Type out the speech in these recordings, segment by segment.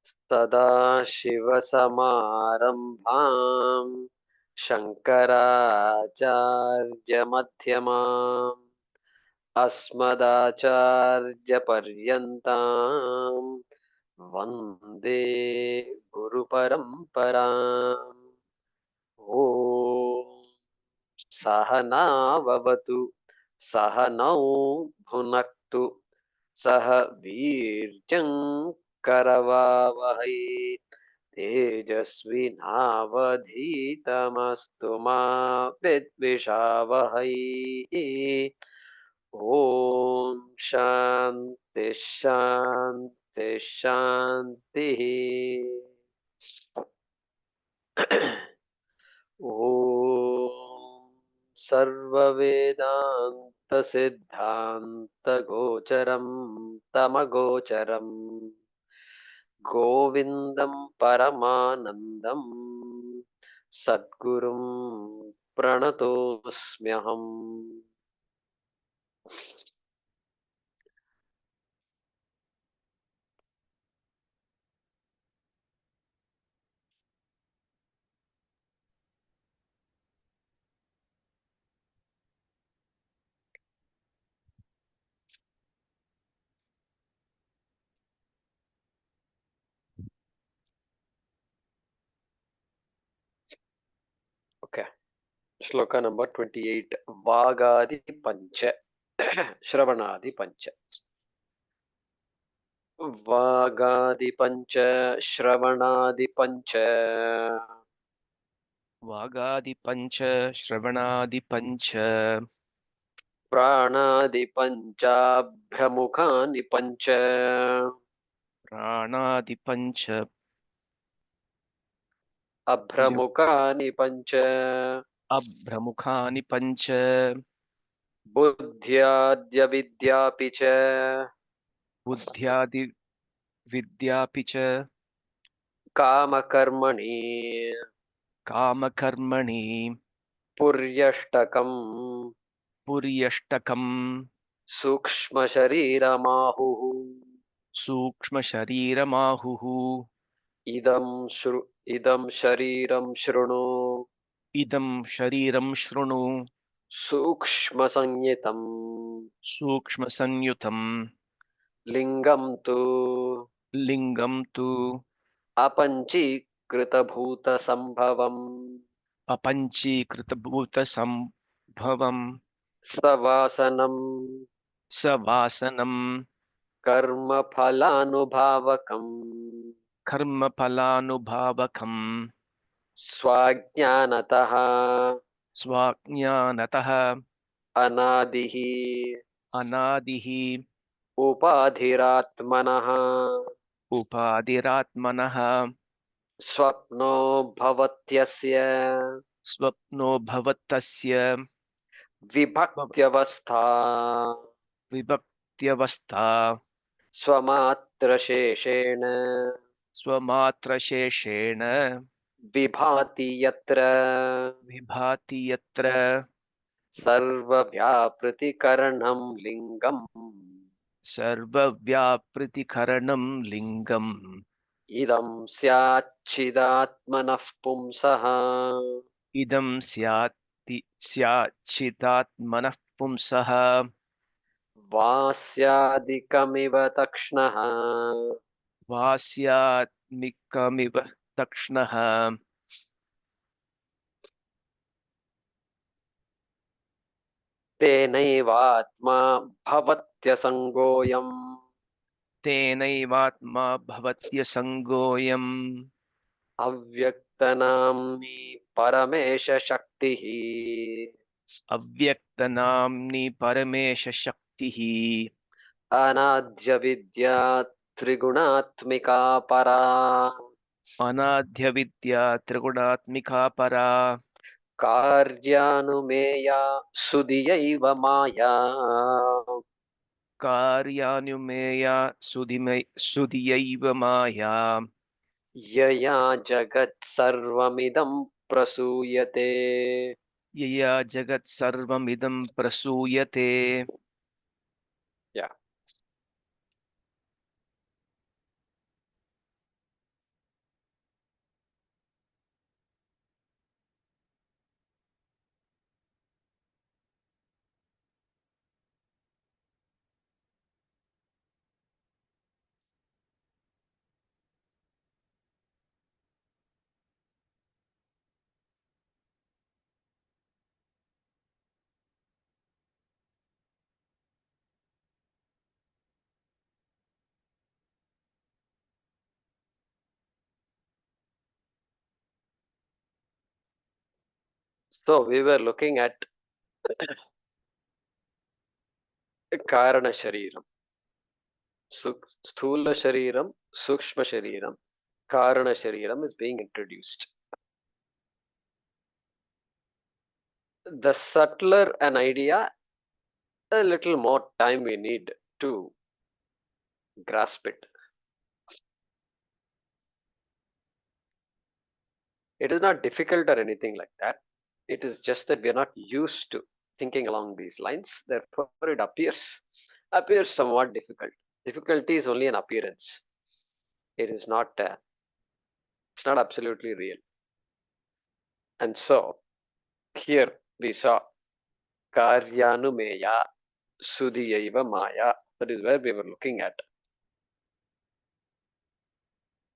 सदाशिवसमारम्भाम् शङ्कराचार्यमध्यमाम् अस्मदाचार्यपर्यन्ताम् वन्दे गुरुपरम्पराम्। ॐ सहनाववतु सहनौ भुनक्तु सह वीर्यं करवावहै तेजस्विनावधीतमस्तु मा विद्विषावहै। ॐ शान्ति शान्ति शान्तिः। ॐ सर्ववेदान्तसिद्धान्तगोचरं तमगोचरम् गोविन्दं परमानन्दं सद्गुरुं प्रणतोऽस्म्यहम्। Okay. Shloka number 28. Vagadi Pancha. Shravanadi Pancha. Vagadi Pancha. Shravanadi Pancha. Vagadi Pancha, Shravanadi Pancha, Pranadi Pancha. Bhramukani Pancha. Pranadi Pancha, Abhramukani Pancha. Abhramukhani Pancha, Buddhyadya Vidyapi cha. Buddhyadi Vidyapicha, Kama Karmani. Kama Karmani, Puryashtakam. Puryashtakam, Sukshma Sharira Mahu. Sukshma Sharira Mahuhu, idam shariram shrunu Idam Shariram Shrunu, sukshma sanyitam Sukshma Sanyutam, lingam tu Lingam tu, apanchīkrita bhuta sambhavam Apanchi Kritabhuta Sambhavam, savasanam Savasanam, karma phalanubhavakam Karma Palanubhavakam, swajnanataha Swajnanataha, anadihi Anadihi, upadhiratmanaha Upadiratmanaha, swapno bhavatyasya Swapno Bhavatasya, विभक्त्यवस्था Vibhaktyavastha, स्वमात्र शेषेण Swamatra Sheshena, विभाति यत्र Vibhati Yatra, सर्वव्यापृतिकरणं लिङ्गम् Sarva Vyapriti Lingam, इदं स्याच्चिदात्मनः पुंसः Idam Syatchitatmanah Pumsaha, वास्यादिकमिव तक्ष्णः Vasyatmikamiva Takshnaha, तेनैवात्मा भवत्यसङ्गोऽयम् Tenaivatma Bhavatya Sangoyam, अव्यक्तनाम्नि परमेशशक्तिः Avyaktanamni Paramesha Shaktihi, अनाद्यविद्या त्रिगुणात्मिका परा Anadhya Vidya Trigunatmika Para, कार्यानुमेया सुधियैव माया Karyanyumeya Sudhiyaiva Maya, यया जगत् सर्वमिदं प्रसूयते। Yaya Jagat Sarvamidam Prasuyate. Yeah. So we were looking at Karana Shariram, Sthula Shariram, Sukshma Shariram, Karana Shariram is being introduced. The subtler an idea, a little more time we need to grasp it. It is not difficult or anything like that. It is just that we are not used to thinking along these lines. Therefore, it appears somewhat difficult. Difficulty is only an appearance. It is not. It's not absolutely real. And so here we saw Karyanumeya Sudhiyaiva Maya. That is where we were looking at.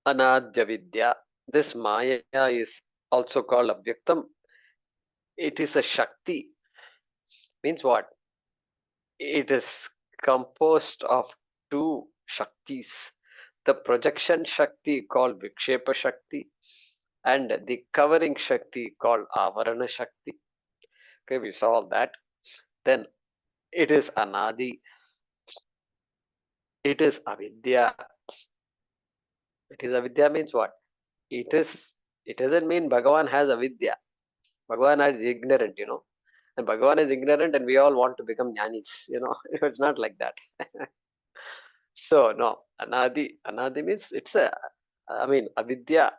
Anadya Vidya. This Maya is also called Avyaktam. It is a Shakti. Means what? It is composed of two Shaktis. The projection Shakti called Vikshepa Shakti and the covering Shakti called Avarana Shakti. Okay, we saw all that. Then it is Anadi. It is Avidya. It is Avidya means what? It is. It doesn't mean Bhagavan has Avidya. Bhagavan is ignorant, and Bhagavan is ignorant, and we all want to become jnanis. It's not like that. So no, Anadi means it's a. I mean, avidya,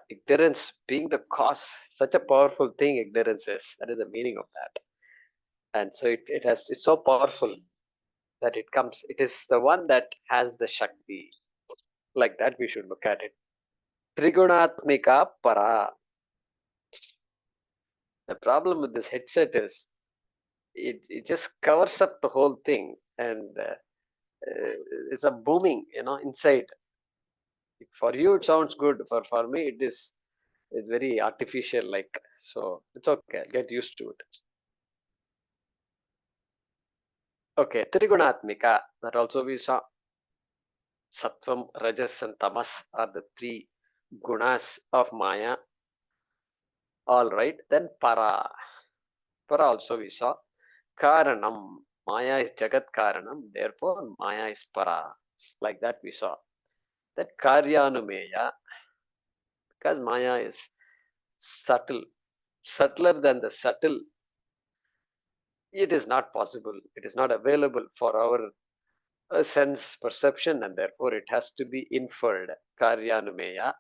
ignorance being the cause. Such a powerful thing ignorance is. That is the meaning of that. And so it's so powerful that it comes. It is the one that has the Shakti. Like that, we should look at it. Trigunatmika para. The problem with this headset is it just covers up the whole thing, and it's a booming, inside. For you, it sounds good. For me, it's very artificial, like. So it's okay. I'll get used to it. Okay, Trigunatmika. That also we saw. Sattvam, Rajas, and Tamas are the three gunas of Maya. All right. Then Para. Para also we saw. Karanam. Maya is Jagat Karanam. Therefore, Maya is Para. Like that we saw. That Karyanumeya. Because Maya is subtle. Subtler than the subtle. It is not possible. It is not available for our sense perception, and therefore it has to be inferred. Karyanumeya.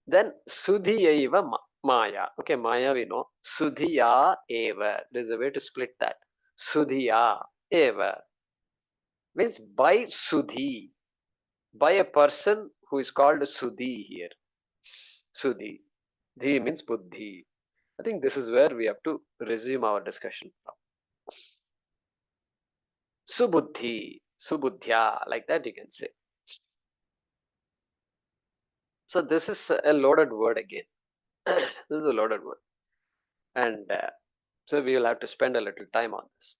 Then Sudhiyaiva Maya. Okay, Maya we know. Sudhiya eva. There's a way to split that. Sudhiya eva means by Sudhi, by a person who is called Sudhi here. Sudhi. Dhi means Buddhi. I think this is where we have to resume our discussion from. Subuddhi, Subuddhya, like that you can say. So this is a loaded word again. This is a loaded word. And so we will have to spend a little time on this.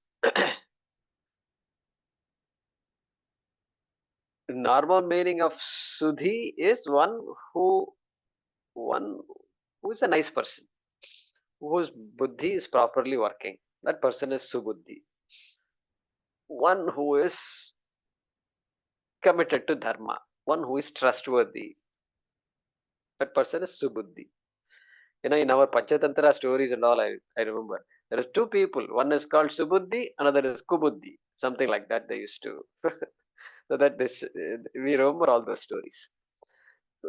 The normal meaning of Sudhi is one who is a nice person, whose buddhi is properly working. That person is Subuddhi. One who is committed to dharma, one who is trustworthy. That person is Subuddhi. In our Panchatantra stories and all, I remember there are two people. One is called Subuddhi, another is Kubuddhi. Something like that they used to. So that this we remember all those stories.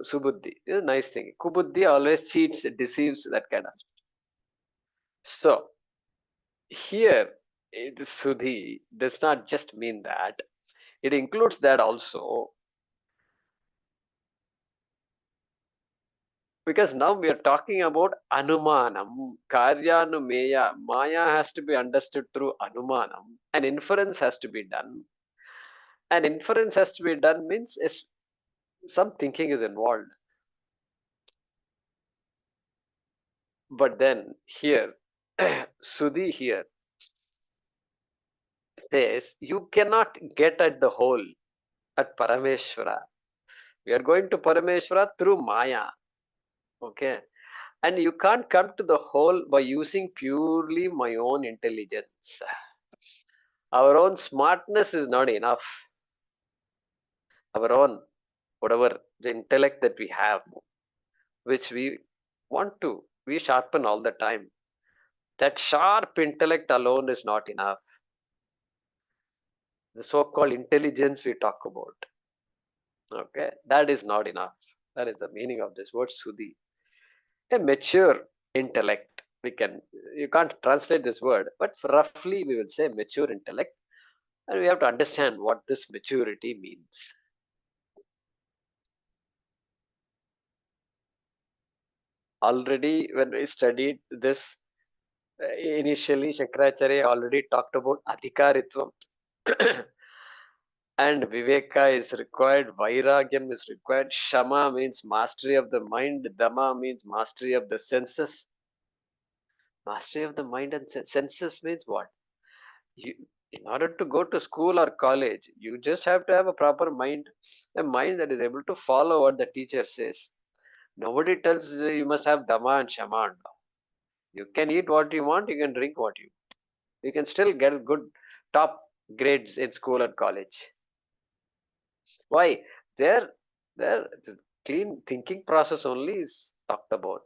Subuddhi is a nice thing. Kubuddhi always cheats, deceives, that kind of. So here, Sudhi does not just mean that; it includes that also. Because now we are talking about Anumanam, Karyanumeya. Maya has to be understood through Anumanam, and inference has to be done. And inference has to be done means some thinking is involved. But then here, Sudhi here says you cannot get at the whole, at Parameshwara. We are going to Parameshwara through Maya. Okay. And you can't come to the whole by using purely my own intelligence. Our own smartness is not enough. Our own, whatever the intellect that we have, which we sharpen all the time. That sharp intellect alone is not enough. The so-called intelligence we talk about, okay, that is not enough. That is the meaning of this word Sudhi. A mature intellect. You can't translate this word, but roughly we will say mature intellect, and we have to understand what this maturity means. Already, when we studied this, initially Shankaracharya already talked about adhikaritvam. And Viveka is required, Vairagyam is required, Shama means mastery of the mind, Dama means mastery of the senses. Mastery of the mind and senses means what? You, in order to go to school or college, you just have to have a proper mind, a mind that is able to follow what the teacher says. Nobody tells you must have Dama and Shama. No. You can eat what you want, you can drink what you want. You can still get good top grades in school and college. Why? There, the clean thinking process only is talked about.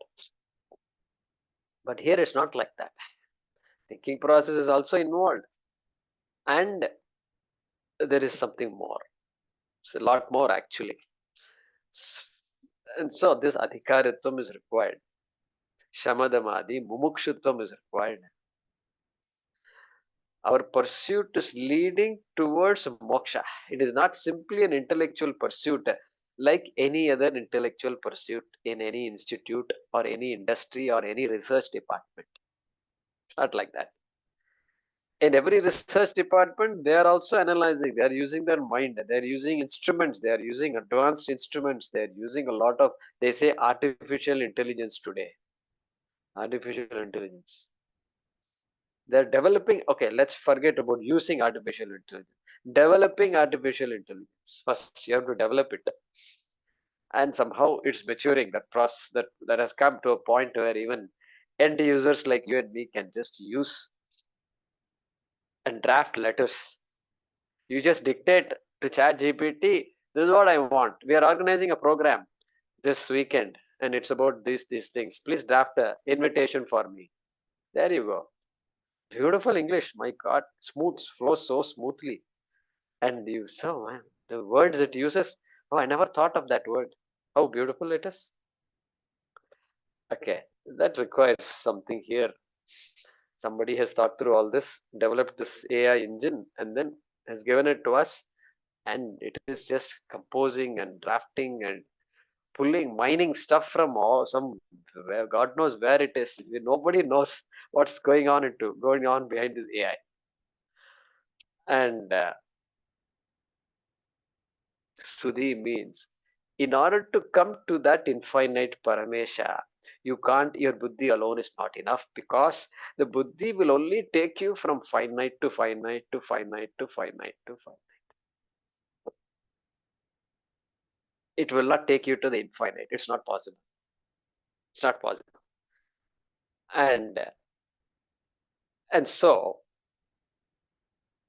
But here it's not like that. Thinking process is also involved. And there is something more. It's a lot more actually. And so this adhikaritvam is required. Shamadamadi, mumukshutvam is required. Our pursuit is leading towards moksha. It is not simply an intellectual pursuit like any other intellectual pursuit in any institute or any industry or any research department. Not like that. In every research department, they are also analyzing, they are using their mind, they are using instruments, they are using advanced instruments, they are using a lot of, they say artificial intelligence today. Artificial intelligence. They're developing, okay, let's forget about using artificial intelligence. Developing artificial intelligence. First, you have to develop it. And somehow it's maturing. That process that has come to a point where even end users like you and me can just use and draft letters. You just dictate to chat GPT, this is what I want. We are organizing a program this weekend and it's about these things. Please draft a invitation for me. There you go. Beautiful English, my God, smooth, flows so smoothly. And you so man, the words it uses. Oh, I never thought of that word. How beautiful it is. Okay, that requires something here. Somebody has thought through all this, developed this AI engine, and then has given it to us, and it is just composing and drafting and pulling, mining stuff from all some where God knows where it is. Nobody knows what's going on behind this AI. And Sudhi means in order to come to that infinite Paramesha, you can't, your buddhi alone is not enough because the buddhi will only take you from finite to finite to finite to finite to finite. It will not take you to the infinite. It's not possible. It's not possible. And so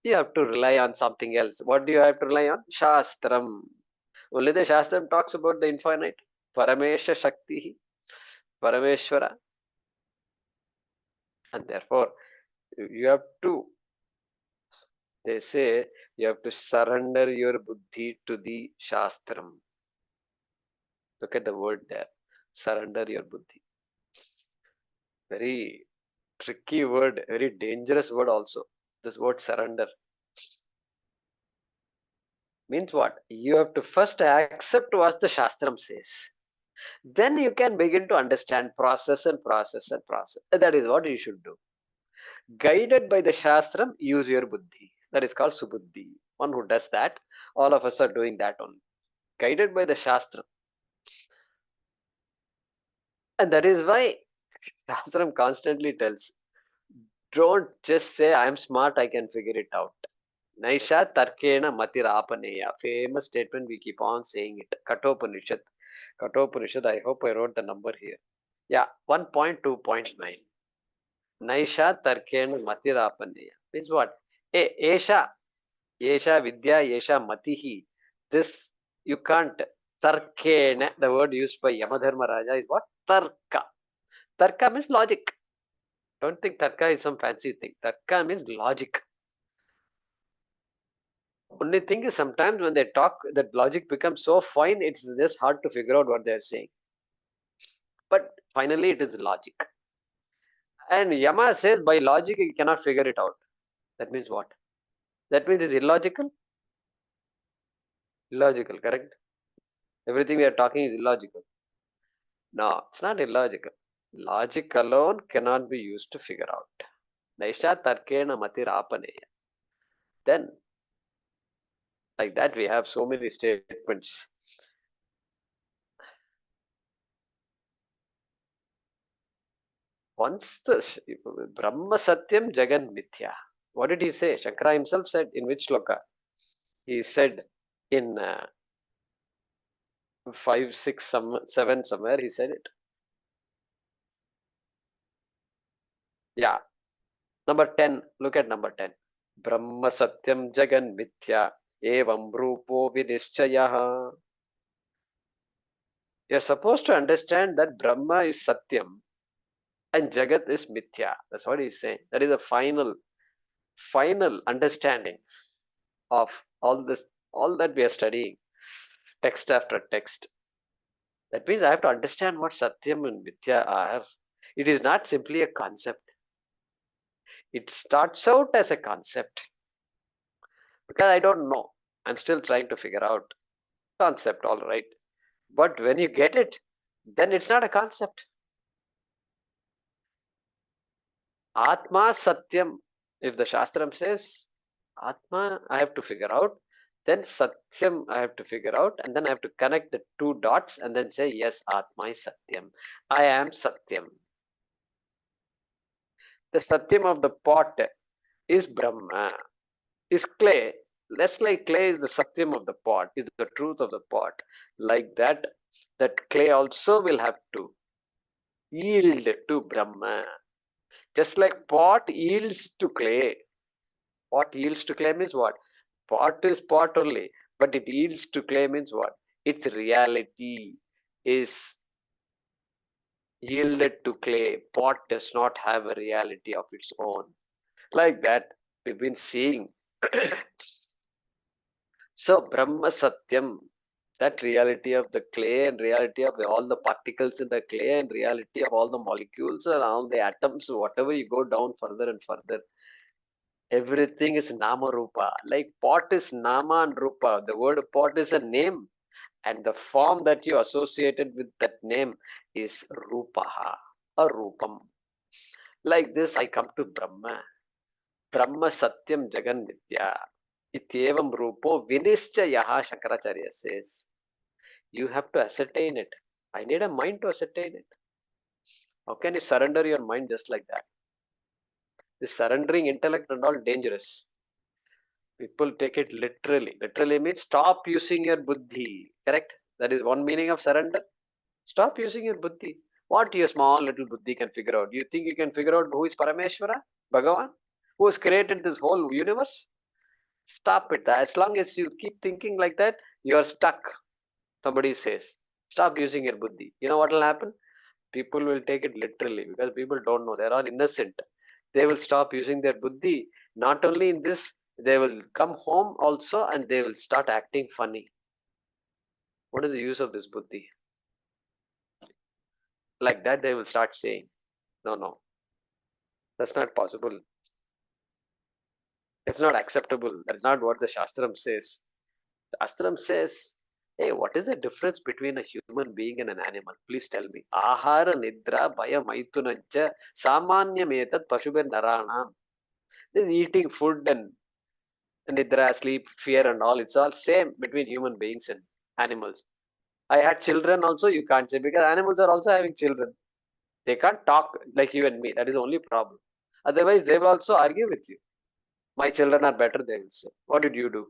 you have to rely on something else. What do you have to rely on? Shastram. Only the Shastram talks about the infinite. Paramesha Shakti, Parameshwara. And therefore, you have to, they say, you have to surrender your buddhi to the Shastram. Look at the word there. Surrender your buddhi. Very tricky word, very dangerous word also. This word surrender. Means what? You have to first accept what the Shastram says. Then you can begin to understand process and process and process. That is what you should do. Guided by the Shastram, use your buddhi. That is called Subuddhi. One who does that, all of us are doing that only. Guided by the Shastram. And that is why Shastram constantly tells, don't just say, I'm smart, I can figure it out. Naisha Tarkena Matirapaneya. Famous statement, we keep on saying it. Kathopanishad. Kathopanishad, I hope I wrote the number here. Yeah, 1.2.9. Naisha Tarkena Matirapaneya. Means what? Esha Vidya, Esha Matihi. This you can't. Tarkena, the word used by Yamadharma Raja is what? Tarka. Tarka means logic. Don't think Tarka is some fancy thing. Tarka means logic. Only thing is sometimes when they talk, that logic becomes so fine, it's just hard to figure out what they're saying. But finally, it is logic. And Yama says by logic, you cannot figure it out. That means what? That means it's illogical? Illogical, correct? Everything we are talking is illogical. No, it's not illogical. Logic alone cannot be used to figure out. Naisha tarkena matirapaneya. Then, like that, we have so many statements. Once the Brahma Satyam Jagan Mithya. What did he say? Shankara himself said in which sloka? He said in 5, 6, 7 somewhere he said it. Yeah. Number 10. Look at number 10. Brahma Satyam Jagan Mithya Evam Rupo Vinishchayaha. You're supposed to understand that Brahma is Satyam and Jagat is Mithya. That's what he's saying. That is a final understanding of all this, all that we are studying, text after text. That means I have to understand what Satyam and Mithya are. It is not simply a concept. It starts out as a concept because I don't know. I'm still trying to figure out concept, all right. But when you get it, then it's not a concept. Atma Satyam. If the Shastram says Atma, I have to figure out. Then Satyam, I have to figure out. And then I have to connect the two dots and then say, yes, Atma is Satyam. I am Satyam. The Satyam of the pot is Brahma, is clay. Less like clay is the Satyam of the pot, is the truth of the pot. Like that, that clay also will have to yield to Brahma. Just like pot yields to clay. Pot yields to clay means what? Pot is pot only, but it yields to clay means what? Its reality is yielded to clay. Pot does not have a reality of its own. Like that, we've been seeing. So, Brahma Satyam, that reality of the clay and reality of all the particles in the clay and reality of all the molecules and all the atoms, whatever you go down further and further, everything is Nama Rupa. Like pot is Nama and Rupa. The word pot is a name, and the form that you associated with that name is Rupaha or Rupam. Like this, I come to Brahma. Brahma Satyam Jagan Vidya. Ityevam Rupo Vinishchayaha, Shankaracharya says. You have to ascertain it. I need a mind to ascertain it. How can you surrender your mind just like that? This surrendering intellect and all dangerous. People take it literally. Literally means stop using your buddhi. Correct? That is one meaning of surrender. Stop using your buddhi. What your small little buddhi can figure out? You think you can figure out who is Parameshwara? Bhagavan? Who has created this whole universe? Stop it. As long as you keep thinking like that, you are stuck. Somebody says, stop using your buddhi. You know what will happen? People will take it literally because people don't know. They're all innocent. They will stop using their buddhi. Not only in this, they will come home also and they will start acting funny. What is the use of this buddhi? Like that, they will start saying, no, no, that's not possible. It's not acceptable. That's not what the Shastram says. Shastram says, hey, what is the difference between a human being and an animal? Please tell me. Ahara nidra bhaya maitunancha samanyametat pashubir naranam. This eating food and nidra, sleep, fear and all, it's all same between human beings and animals. I had children also, you can't say, because animals are also having children. They can't talk like you and me. That is the only problem. Otherwise, they will also argue with you. My children are better, they will say. What did you do?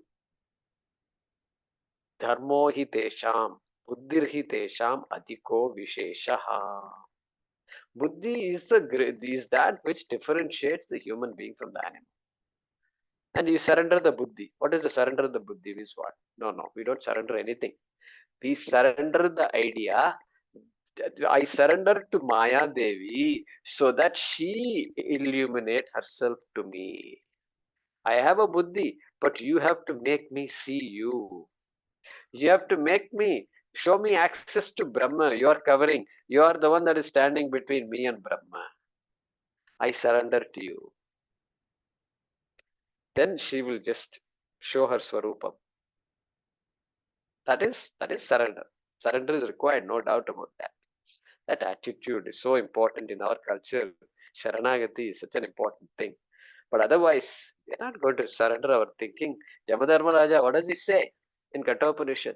Dharmo hi tesham, buddhir hi tesham adhiko visheshaha. Buddhi is that which differentiates the human being from the animal. And you surrender the buddhi. What is the surrender of the buddhi? Means what? No, we don't surrender anything. We surrender the idea. I surrender to Maya Devi so that she illuminate herself to me. I have a buddhi, but you have to make me see you. You have to make me show me access to Brahma. You are covering. You are the one that is standing between me and Brahma. I surrender to you. Then she will just show her Swarupam. That is surrender. Surrender is required, no doubt about that. That attitude is so important in our culture. Sharanagati is such an important thing. But otherwise, we're not going to surrender our thinking. Yamadharma Raja, what does he say in Kathopanishad?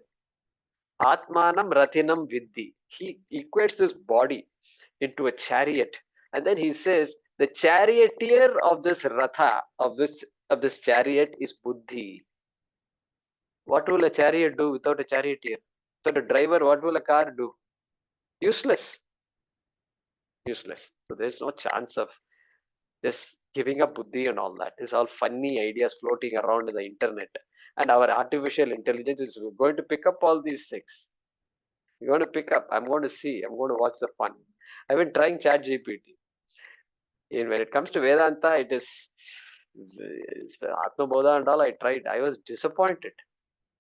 Atmanam Rathinam Vidhi. He equates this body into a chariot. And then he says, the charioteer of this Ratha, of this chariot is Buddhi. What will a chariot do without a charioteer? Without a driver, what will a car do? Useless. Useless. So there's no chance of just giving up buddhi and all that. It's all funny ideas floating around in the internet. And our artificial intelligence is going to pick up all these things. You're going to pick up. I'm going to see. I'm going to watch the fun. I've been trying Chat GPT. When it comes to Vedanta, it is Atma Bodha and all. I tried. I was disappointed.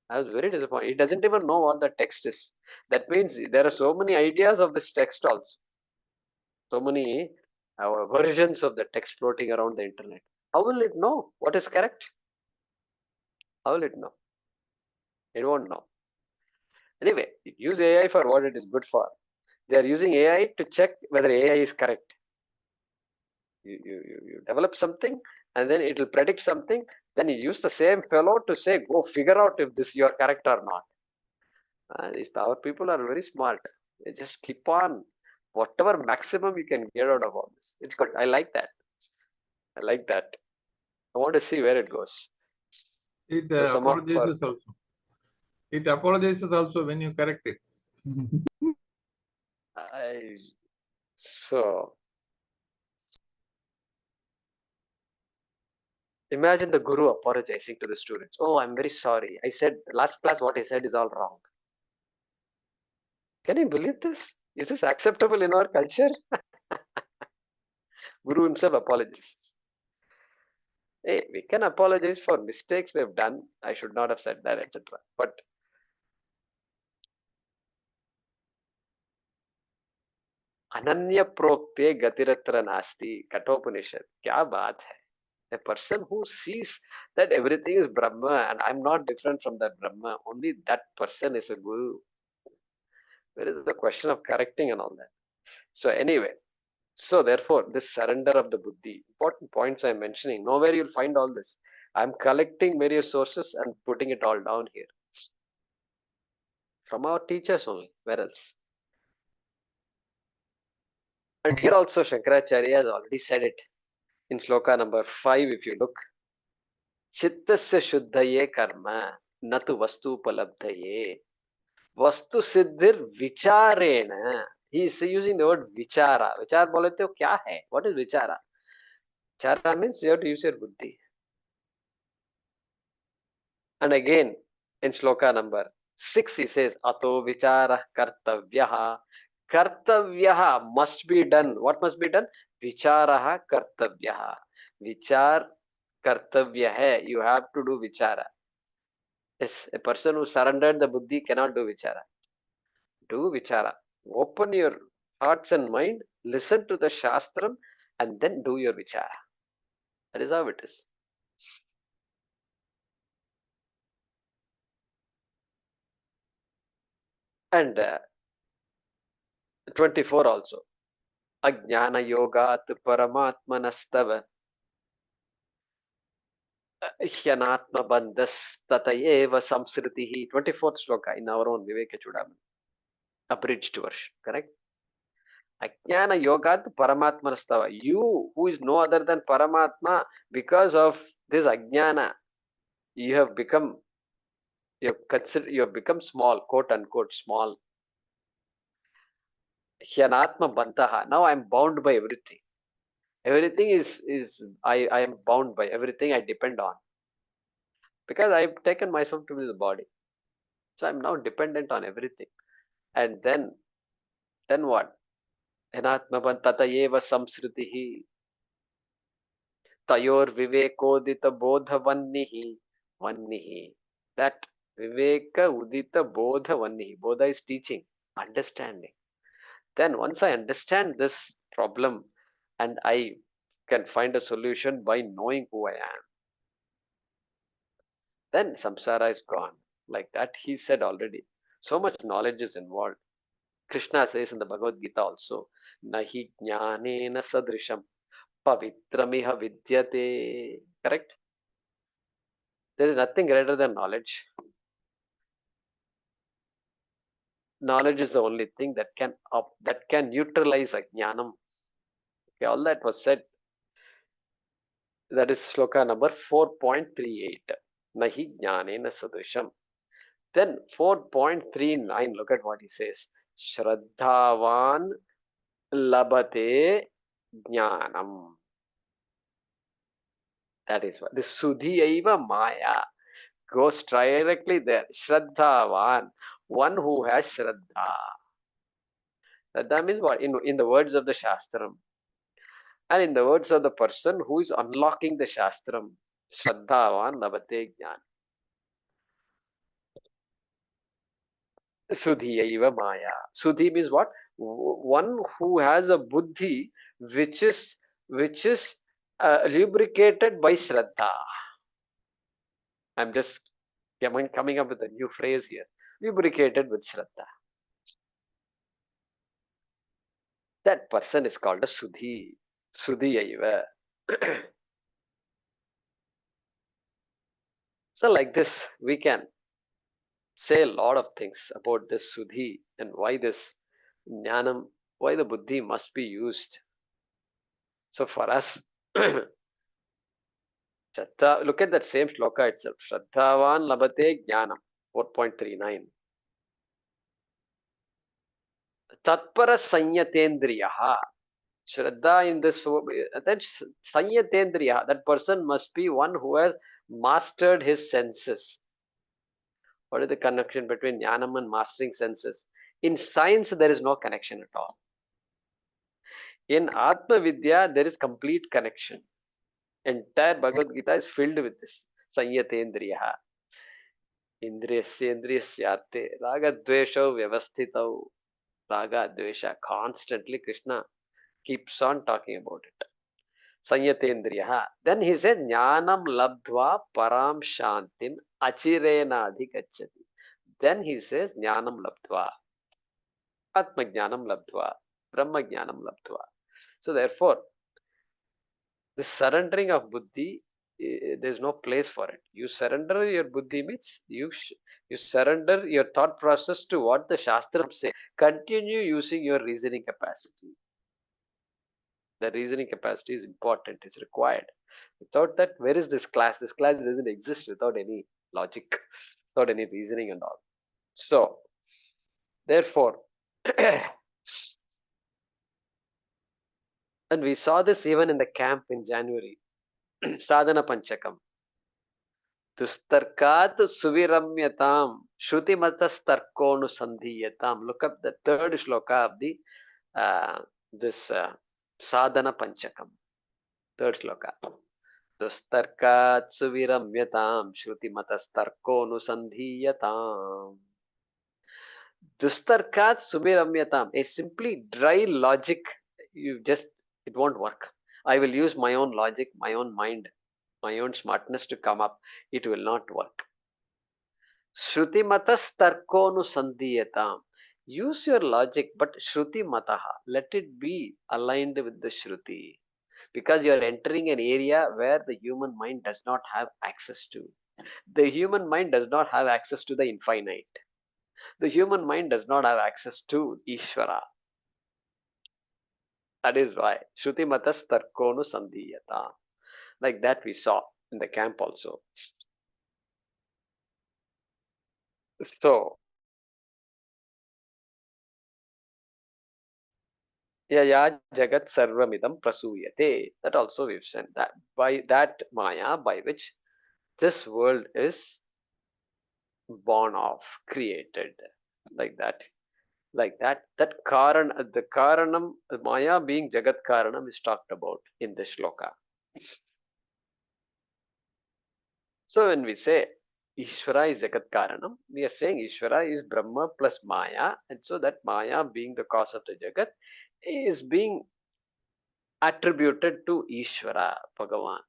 I was very disappointed. It doesn't even know what the text is. That means there are so many ideas of this text also. So many versions of the text floating around the internet. How will it know what is correct? How will it know? It won't know. Anyway, use AI for what it is good for. They are using AI to check whether AI is correct. You develop something and then it will predict something. Then you use the same fellow to say, go figure out if this you are correct or not. Our people are very smart. They just keep on whatever maximum you can get out of all this. It's good. I like that. I like that. I want to see where it goes. It So some of apologizes also. It apologizes also when you correct it. So imagine the guru apologizing to the students. Oh, I'm very sorry. I said last class what I said is all wrong. Can you believe this? Is this acceptable in our culture? Guru himself apologizes. Hey, we can apologize for mistakes we've done. I should not have said that, etc. But Ananya Prokte Gatiratra Nasti, Kathopanishad. Kya baat hai? A person who sees that everything is Brahma and I'm not different from that Brahma, only that person is a guru. There is the question of correcting and all that. So anyway, so therefore, this surrender of the buddhi, important points I'm mentioning, nowhere you'll find all this. I'm collecting various sources and putting it all down here. From our teachers only, where else? And here also Shankaracharya has already said it in shloka number 5, if you look. Chittasya shuddhaye karma, natu vastu palabdhaye. Vastu siddhir vicharena. He is using the word vichara. Vichar बोले तो क्या है? What is vichara? Vichara means you have to use your buddhi. And again, in shloka number 6, he says, Ato vichara kartavyaha. Kartavyaha must be done. What must be done? Vicharaha kartavyaha. Vichar kartavya hai. You have to do vichara. Yes, a person who surrendered the buddhi cannot do vichara. Do vichara. Open your hearts and mind, listen to the shastram, and then do your vichara. That is how it is. And 24 also. Ajnana yogat paramatmanastav hyanatma bandhas tatayeva samsritihi. 24th shloka in our own Vivekachoodamani. Abridged version, correct? Ajnana yogat paramatmanastava. You, who is no other than Paramatma, because of this ajnana, you have become small, quote unquote small. Hyanatma Bantaha. Now I'm bound by everything. Everything is I am bound by everything I depend on. Because I've taken myself to be the body. So I'm now dependent on everything. And then what? Hyanatma Tata Eva Samsritihi Tayor Vivekodita Bodha Vannihi. Vannihi. That Viveka Udita Bodha Vannihi. Bodha is teaching, understanding. Then once I understand this problem and I can find a solution by knowing who I am, then samsara is gone. Like that he said already. So much knowledge is involved. Krishna says in the Bhagavad Gita also, Nahi jnanena sadrisham pavitramiha vidyate. Correct? There is nothing greater than knowledge. Knowledge is the only thing that can neutralize ajnanam. Okay, all that was said. That is sloka number 4.38. Nahi jnanena sadrisham. Then 4.39, look at what he says. Shraddhavan labate jnanam. That is what. The Sudhiyaiva Maya goes directly there. Shraddhavan, one who has Shraddha. Shraddha means what? In the words of the Shastram. And in the words of the person who is unlocking the Shastram. Shraddhavan labate jnanam. Sudhiyaiva Maya. Sudhi means what? One who has a buddhi which is lubricated by Shraddha. I'm just coming up with a new phrase here. Lubricated with Shraddha. That person is called a Sudhi. Sudhiyaiva. So like this, we can say a lot of things about this Sudhi and why this Jnanam, why the buddhi must be used. So for us, Shraddha, look at that same shloka itself. Shraddhavan labate jnanam. 4.39. Tatpara sanyatendriyaha. Shraddha in this, then sanyatendriyaha. That person must be one who has mastered his senses. What is the connection between jnanam and mastering senses? In science, there is no connection at all. In Atma Vidya, there is complete connection. Entire Bhagavad Gita is filled with this. Sanyatendriyaha. Indriyasyendriyasyate. Raga dvesho vyavasthitau. Raga dvesha. Constantly Krishna keeps on talking about it. Sanyatendriyaha. Then he says, Jnanam labdva param shantim achirena adhikachati. Then he says, Jnanam labdva. Atma jnanam labdva. Brahma jnanam labdva. So therefore, the surrendering of buddhi, there's no place for it. You surrender your buddhi means you surrender your thought process to what the Shastram say. Continue using your reasoning capacity. The reasoning capacity is important, is required. Without that, where is this class? This class doesn't exist without any logic, without any reasoning and all. So, therefore, and we saw this even in the camp in January, Sadhana Panchakam. Tustarkat suviramyatam shrutimatastarkonu sandhiyatam. Look up the third shloka of the this Sadhana Panchakam. Third shloka. Tustarkat suviramyatam shrutimatastarkonu sandhiyatam. Dustarkat suviramyatam. A simply dry logic, it won't work. I will use my own logic, my own mind, my own smartness to come up. It will not work. Shruti matas tarkonu sandhiyatam. Use your logic, but Shruti mataha. Let it be aligned with the Shruti. Because you are entering an area where the human mind does not have access to. The human mind does not have access to the infinite. The human mind does not have access to Ishvara. That is why Shruti matas tarkonu sandhiyata. Like that we saw in the camp also. So Yaya Jagat Sarvamidam Prasuyate. That also we've said that by that Maya by which this world is born off, created, like that. Like that. That the Karanam, the Maya being Jagat Karanam is talked about in this shloka. So when we say Ishvara is Jagat Karanam, we are saying Ishvara is Brahma plus Maya, and so that Maya being the cause of the Jagat is being attributed to Ishvara, Bhagavan.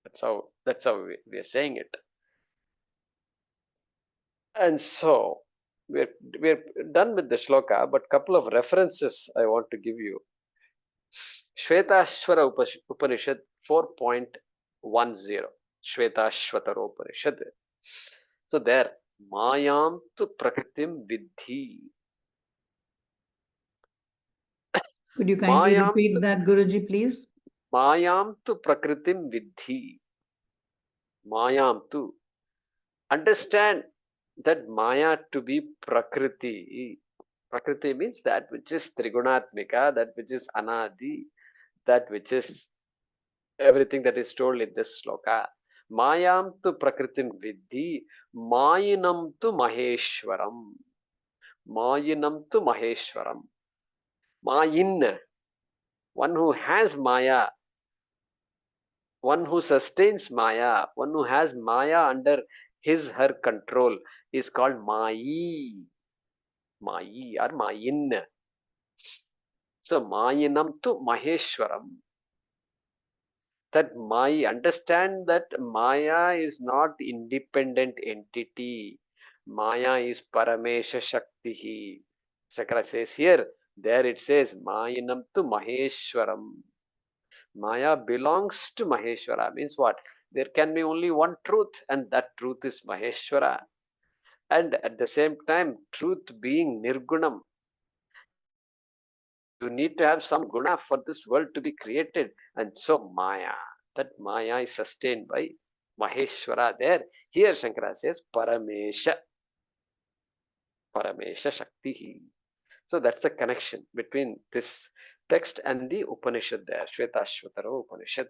That's how we are saying it. And so we're done with the shloka, but couple of references I want to give you. Shvetashvara Upanishad 4.10. Shvetashvatara Upanishad. So there, Mayam tu Prakritim Vidhi. Could you kindly Mayam repeat that, Guruji, please? Mayam tu Prakritim Vidhi. Mayam tu. Understand that Maya to be Prakriti. Prakriti means that which is Trigunatmika, that which is Anadi, that which is everything that is told in this sloka. Mayam tu Prakritim Vidhi, Mayinam tu Maheshwaram. Mayinam tu Maheshwaram. Mayin, one who has Maya, one who sustains Maya, one who has Maya under his her control is called Mayi. Mayi or Mayin. So Mayinam tu Maheshwaram. That Maya, understand that Maya is not independent entity. Maya is Paramesha Shaktihi. Shakara says here, there it says Mayinam tu Maheshwaram. Maya belongs to Maheshwara. Means what? There can be only one truth, and that truth is Maheshwara. And at the same time, truth being Nirgunam, you need to have some guna for this world to be created. And so Maya, that Maya is sustained by Maheshwara there. Here Shankara says Paramesha. Paramesha Shakti. So that's the connection between this text and the Upanishad there, Shvetashvatara Upanishad.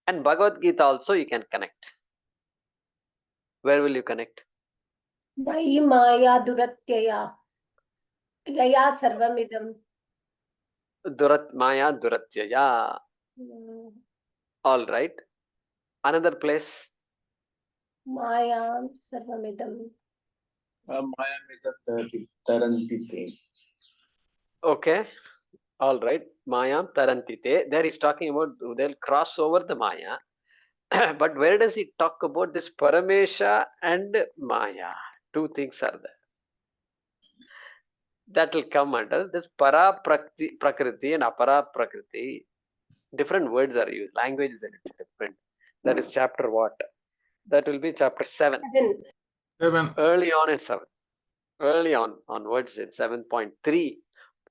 And Bhagavad Gita also you can connect. Where will you connect? Vai Maya Duratyaya Yaya Sarvamidam. Maya Duratyaya. All right. Another place. Maya Sarvamidam. Tarantite. Okay. All right. Mayam Tarantite. There he's talking about they'll cross over the Maya. But where does he talk about this Paramesha and Maya? Two things are there. That will come under this Para Prakriti and Apara Prakriti. Different words are used. Language is a little different. That is chapter what? That will be chapter 7. 7. Early on in 7. Early onwards in 7.3.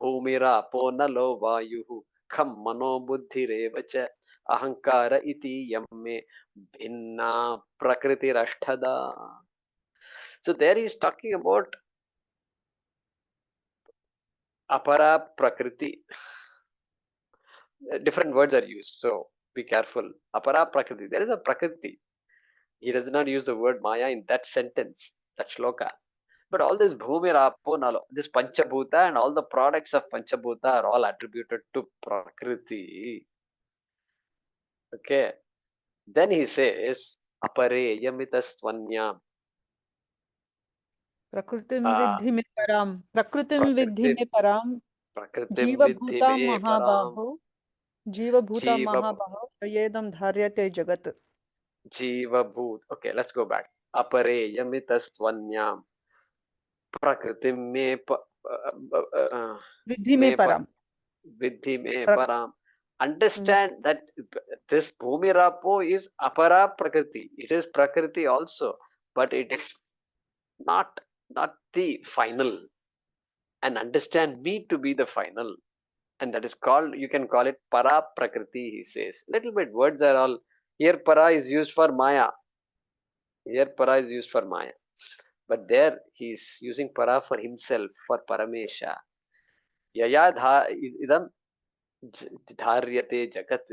Bhumira ponalo vayuhu kham mano buddhi revacha ahankara iti yamme bhinna prakriti rashthada. So there he is talking about apara prakriti. Different words are used, so be careful. Apara prakriti. There is a prakriti. He does not use the word Maya in that sentence, that shloka. But all this Bhumi Rapo Nalo, this Panchabhuta and all the products of Panchabhuta are all attributed to Prakriti. Okay. Then he says, Apare Yamitastvanyam. प्रकृतिं विद्धि मे पराम प्रकृतिं विद्धि Prakriti मे पराम Prakritim Vidhi जीवभूता Me Param. महाबाहो जीवभूता Jiva महाबाहो येदं धार्यते जगत् Jiva Bhut. Okay, let's go back. Apare Yamitastvanyam. Prakritim विद्धि मे Me पराम Vidhi Me प्र- Param. Understand that this Bhumi Rapo is Apara Prakriti. It is Prakriti also, but it is not the final. And understand me to be the final. And that is called, you can call it Para Prakriti, he says. Little bit words are all, here Para is used for Maya. Here Para is used for Maya. But there he is using Para for himself, for Paramesha. Yaya idam dharyate jagat.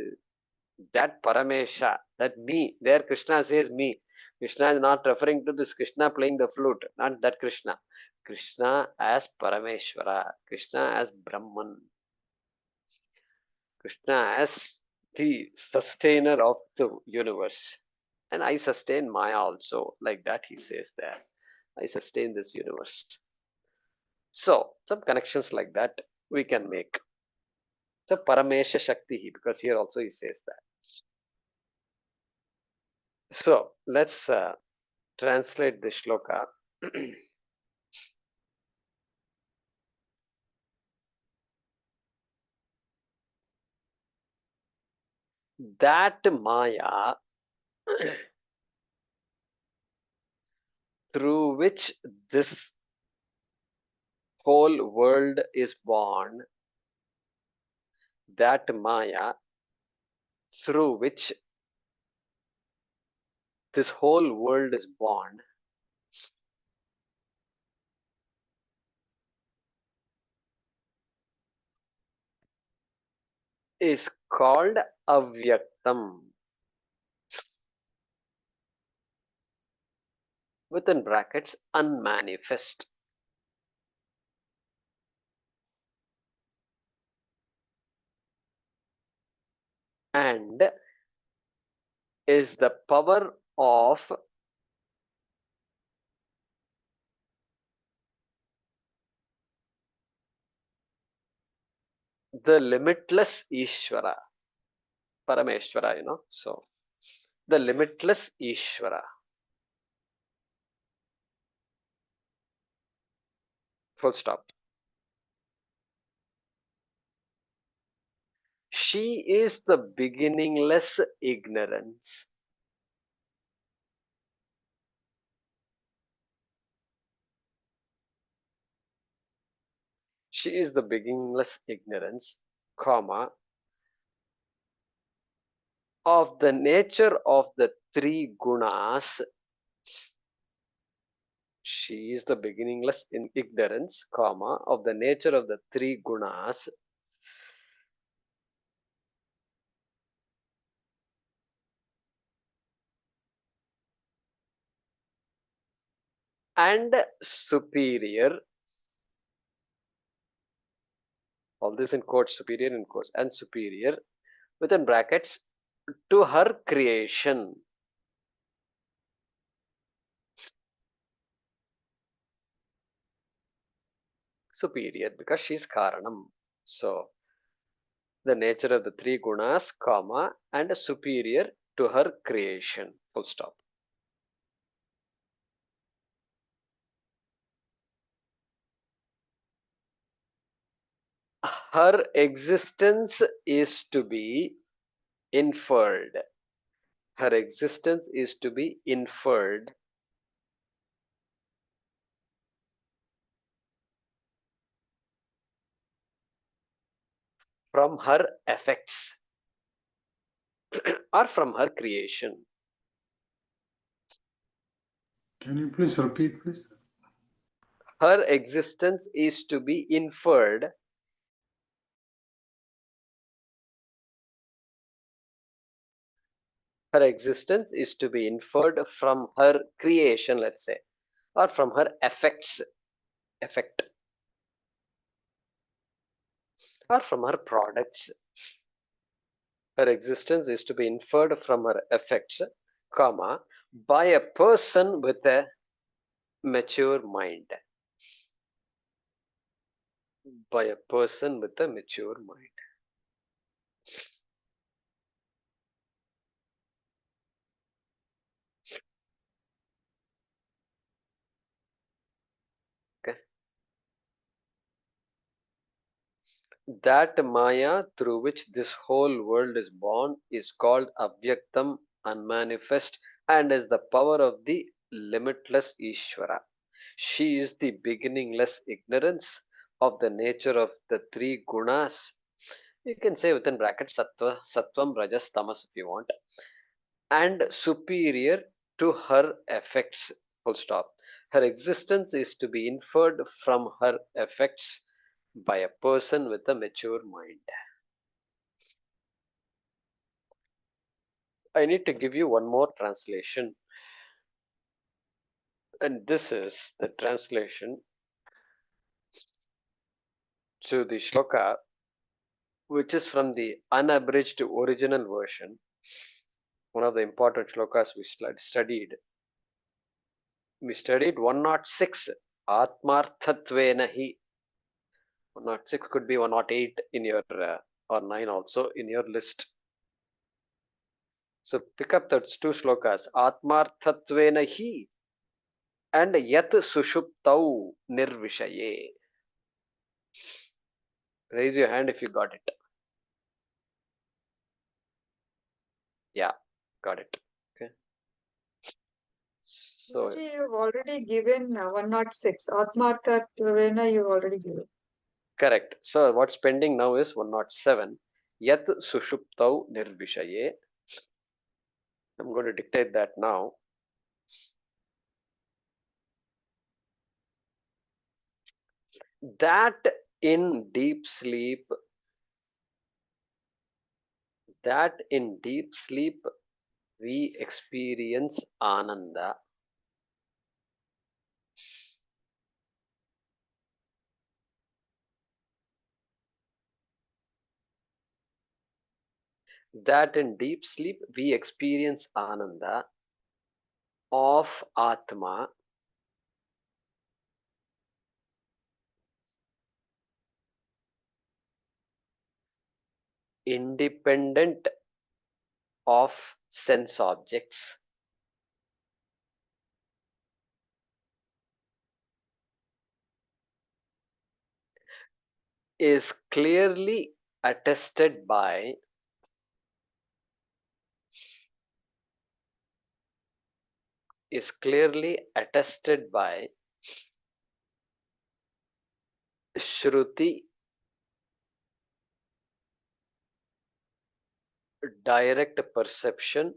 That Paramesha, that me, there Krishna says me. Krishna is not referring to this Krishna playing the flute, not that Krishna. Krishna as Parameshwara, Krishna as Brahman, Krishna as the sustainer of the universe. And I sustain Maya also, like that he says there. I sustain this universe. So, some connections like that we can make. So, Paramesha Shakti, because here also he says that. So, let's translate the shloka. That Maya through which this whole world is born, that Maya through which this whole world is born, is called Avyaktam. Within brackets, unmanifest. And is the power of the limitless Ishvara, Parameshwara, So, the limitless Ishvara. Full stop. She is the beginningless ignorance. She is the beginningless ignorance, comma, of the nature of the three gunas. She is the beginningless ignorance, comma, of the nature of the three gunas. And superior, all this in quotes, superior in quotes, and superior, within brackets, to her creation. Superior, because she is Karanam. So, the nature of the three gunas, comma, and superior to her creation. Full stop. Her existence is to be inferred. Her existence is to be inferred from her effects or from her creation. Can you please repeat, please? Her existence is to be inferred from her creation, let's say, or from her effect, or from her products. Her existence is to be inferred from her effects, comma, by a person with a mature mind. By a person with a mature mind. Okay. That Maya through which this whole world is born is called Avyaktam, unmanifest, and is the power of the limitless Ishvara. She is the beginningless ignorance of the nature of the three gunas. You can say within brackets Sattva, Sattvam, Rajas, Tamas if you want. And superior to her effects. Full stop. Her existence is to be inferred from her effects by a person with a mature mind. I need to give you one more translation. And this is the translation to the shloka, which is from the unabridged original version. One of the important shlokas we studied. We studied 106, Atmarthatvena hi. 106 could be 108 in your, or 9 also in your list. So pick up those two shlokas, Atmarthatvena hi and Yat Sushuptau Nirvishaye. Raise your hand if you got it. Yeah, got it. Okay. So Guruji, you've already given 106. Atmartha Tvena, you've already given. correct. So what's pending now is 107. Yat Sushuptau Nirvishaye. I'm going to dictate that now. That in deep sleep, we experience Ananda. That in deep sleep we experience Ananda of Atma, independent of sense objects, is clearly attested by Shruti, direct perception,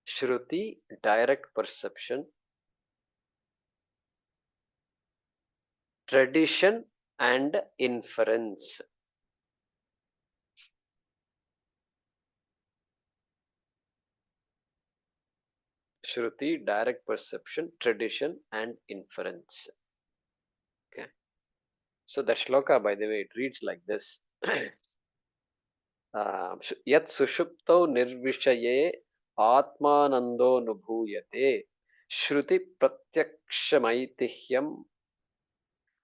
Shruti, direct perception, tradition and inference. Shruti, direct perception, tradition and inference. Okay. So the shloka, by the way, it reads like this. Yat sushupto nirvishaye atmanando nubhuyate shruti pratyakshamaityam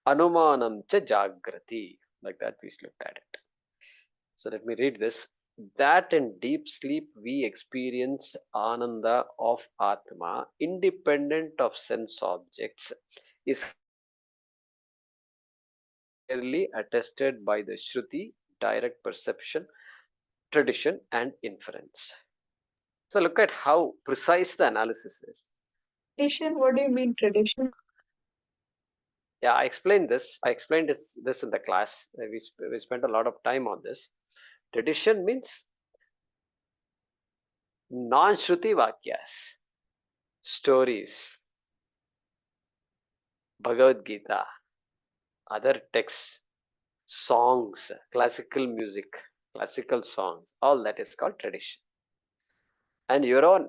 anumanam cha jagrati. Like that we looked at it. So let me read this. That in deep sleep we experience Ananda of Atma, independent of sense objects, is clearly attested by the Shruti, direct perception, tradition, and inference. So look at how precise the analysis is. Tradition, what do you mean tradition? Yeah, I explained this. I explained this in the class. We spent a lot of time on this. Tradition means non-Shruti Vakyas, stories, Bhagavad Gita, other texts, songs, classical music, classical songs, all that is called tradition. And our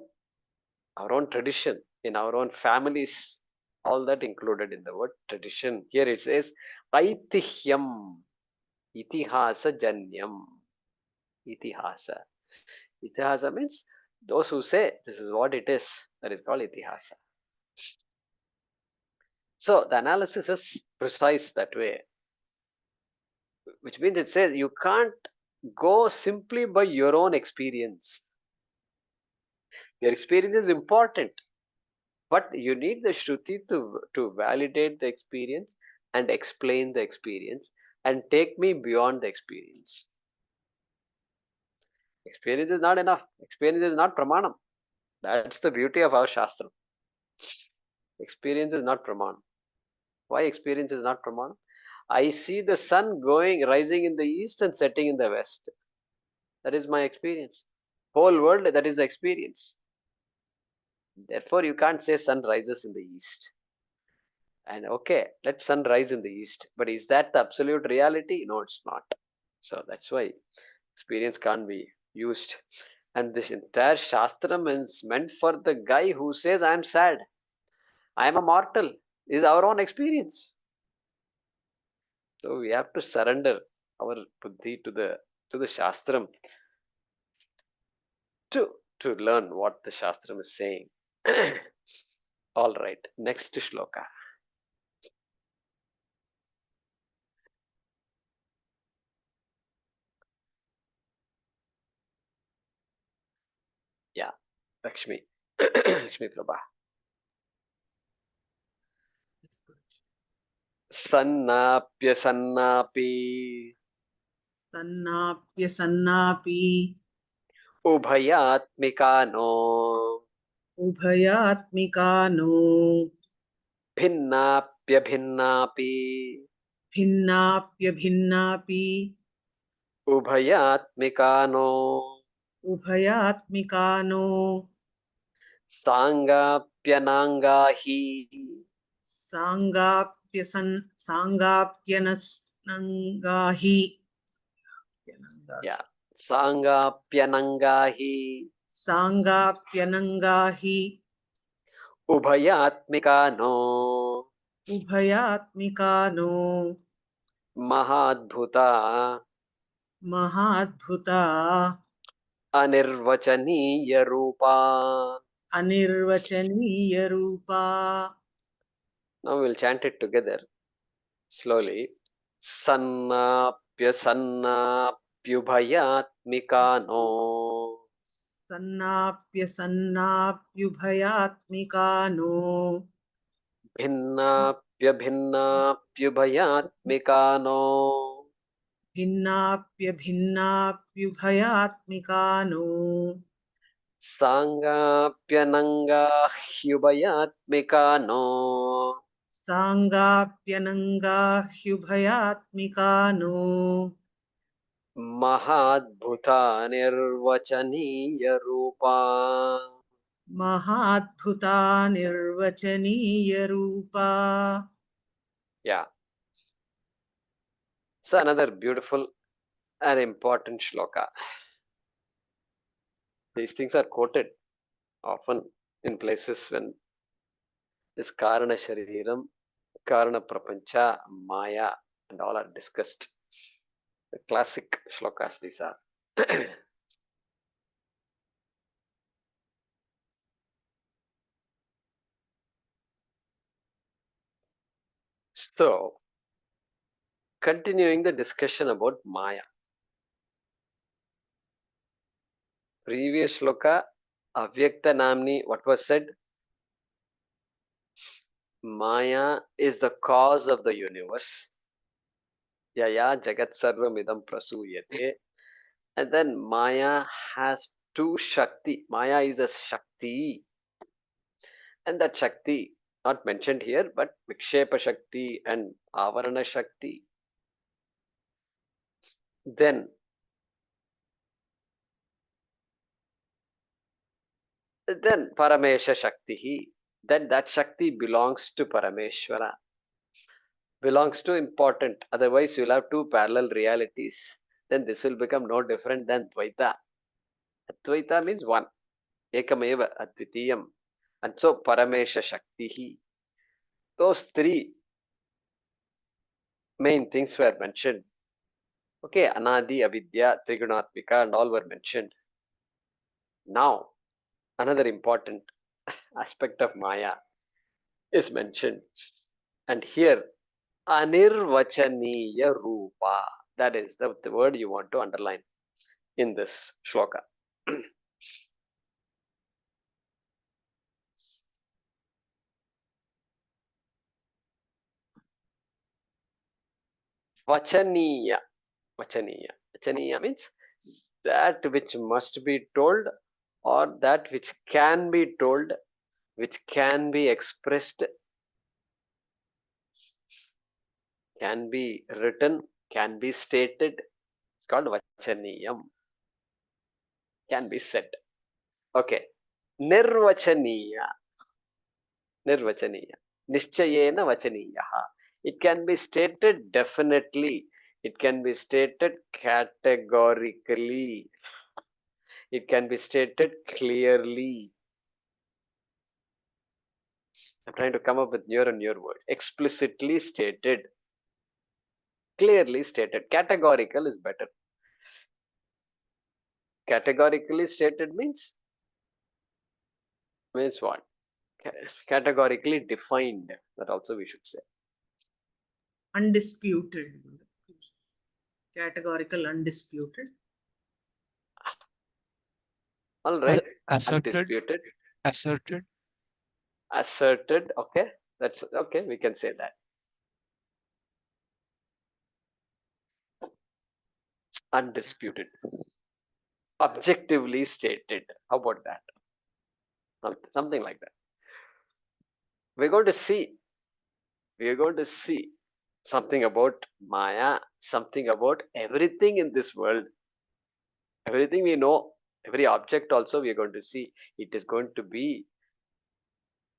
own tradition in our own families, all that included in the word tradition. Here it says Aitihyam, Itihasa Janyam. Itihasa. Itihasa means those who say this is what it is, that is called Itihasa. So the analysis is precise that way, which means it says you can't go simply by your own experience. Your experience is important, but you need the Shruti to validate the experience and explain the experience and take me beyond the experience. Experience is not enough. Experience is not pramanam. That's the beauty of our Shastra. Experience is not pramanam. Why experience is not pramanam? I see the sun rising in the east and setting in the west. That is my experience. Whole world, that is the experience. Therefore, you can't say sun rises in the east. And okay, let sun rise in the east. But is that the absolute reality? No, it's not. So that's why experience can't be used. And this entire Shastram is meant for the guy who says, I'm sad. I am a mortal. This is our own experience. So we have to surrender our buddhi to the Shastram to learn what the Shastram is saying. All right, next shloka. Yeah, Lakshmi. Lakshmi Prabha. Sannapya sannapi सन्नाप्यसन्नापि ubhayatmikano उभयात्मिकानो भिन्नाप्य भिन्नापि भिन्नाप्यभिन्नापि उभयात्मिकानो उभयात्मिकानो सांगाप्यनांगाहि सांगाप्यनस्नङ्गाहि yeah सांगाप्यनंगाहि सांगाप्यनङ्गाहि उभयात्मिकानो उभयात्मिकानो महाद्भुता महाद्भुता अनिर्वचनीय रूपा. अनिर्वचनीयरूपा. Now we'll chant it together slowly. Sannapyasannapyubhayatmikano सन्नाप्यसन्नाप्युभयात्मिकानो भिन्नाप्यभिन्नाप्युभयात्मिकानो भिन्नाप्यभिन्नाप्युभयात्मिकानो सांगाप्यनंगाह्युभयात्मिकानो सांगाप्यनङ्गाह्युभयात्मिकानो महाद्भुता निर्वचनीय Rupa. महाद्भुता निर्वचनीयरूपा. Yeah. So another beautiful and important shloka. These things are quoted often in places when this Karana Shariram, Karana Prapancha, Maya, and all are discussed. The classic shlokas these are. So, continuing the discussion about Maya. Previous shloka, Avyakta Namni, what was said? Maya is the cause of the universe. Yaya Jagat Sarvam Idam Prasuyate. And then Maya has two Shakti. Maya is a Shakti. And that Shakti, not mentioned here, but Vikshepa Shakti and Avarana Shakti. Then Paramesha Shakti. Then that Shakti belongs to Parameshwara. Belongs to important. Otherwise, you'll have two parallel realities. Then this will become no different than Dvaita. Advaita means one. Ekameva Advitiyam. And so Paramesha Shakti. Those three main things were mentioned. Okay, Anadi, Avidya, Trigunatmika, and all were mentioned. Now, another important aspect of Maya is mentioned. And here, Anirvachaniya Rupa. That is the word you want to underline in this shloka. Vachaniya. Vachaniya. Vachaniya means that which must be told or that which can be told, which can be expressed, can be written, can be stated. It's called Vachaniyam. Can be said. Okay. Nirvachaniya. Nirvachaniya. Nischayena vachaniyaha. It can be stated definitely. It can be stated categorically. It can be stated clearly. I'm trying to come up with newer and newer words. Explicitly stated. Clearly stated. Categorical is better. Categorically stated means what? Categorically defined. That also we should say. Undisputed. Categorical, undisputed. All right. Asserted. Undisputed. Asserted. Asserted. Okay. That's okay. We can say that. Undisputed. Objectively stated. How about that? Something like that. We're going to see something about Maya, something about everything in this world. Everything we know, every object also we are going to see. It is going to be,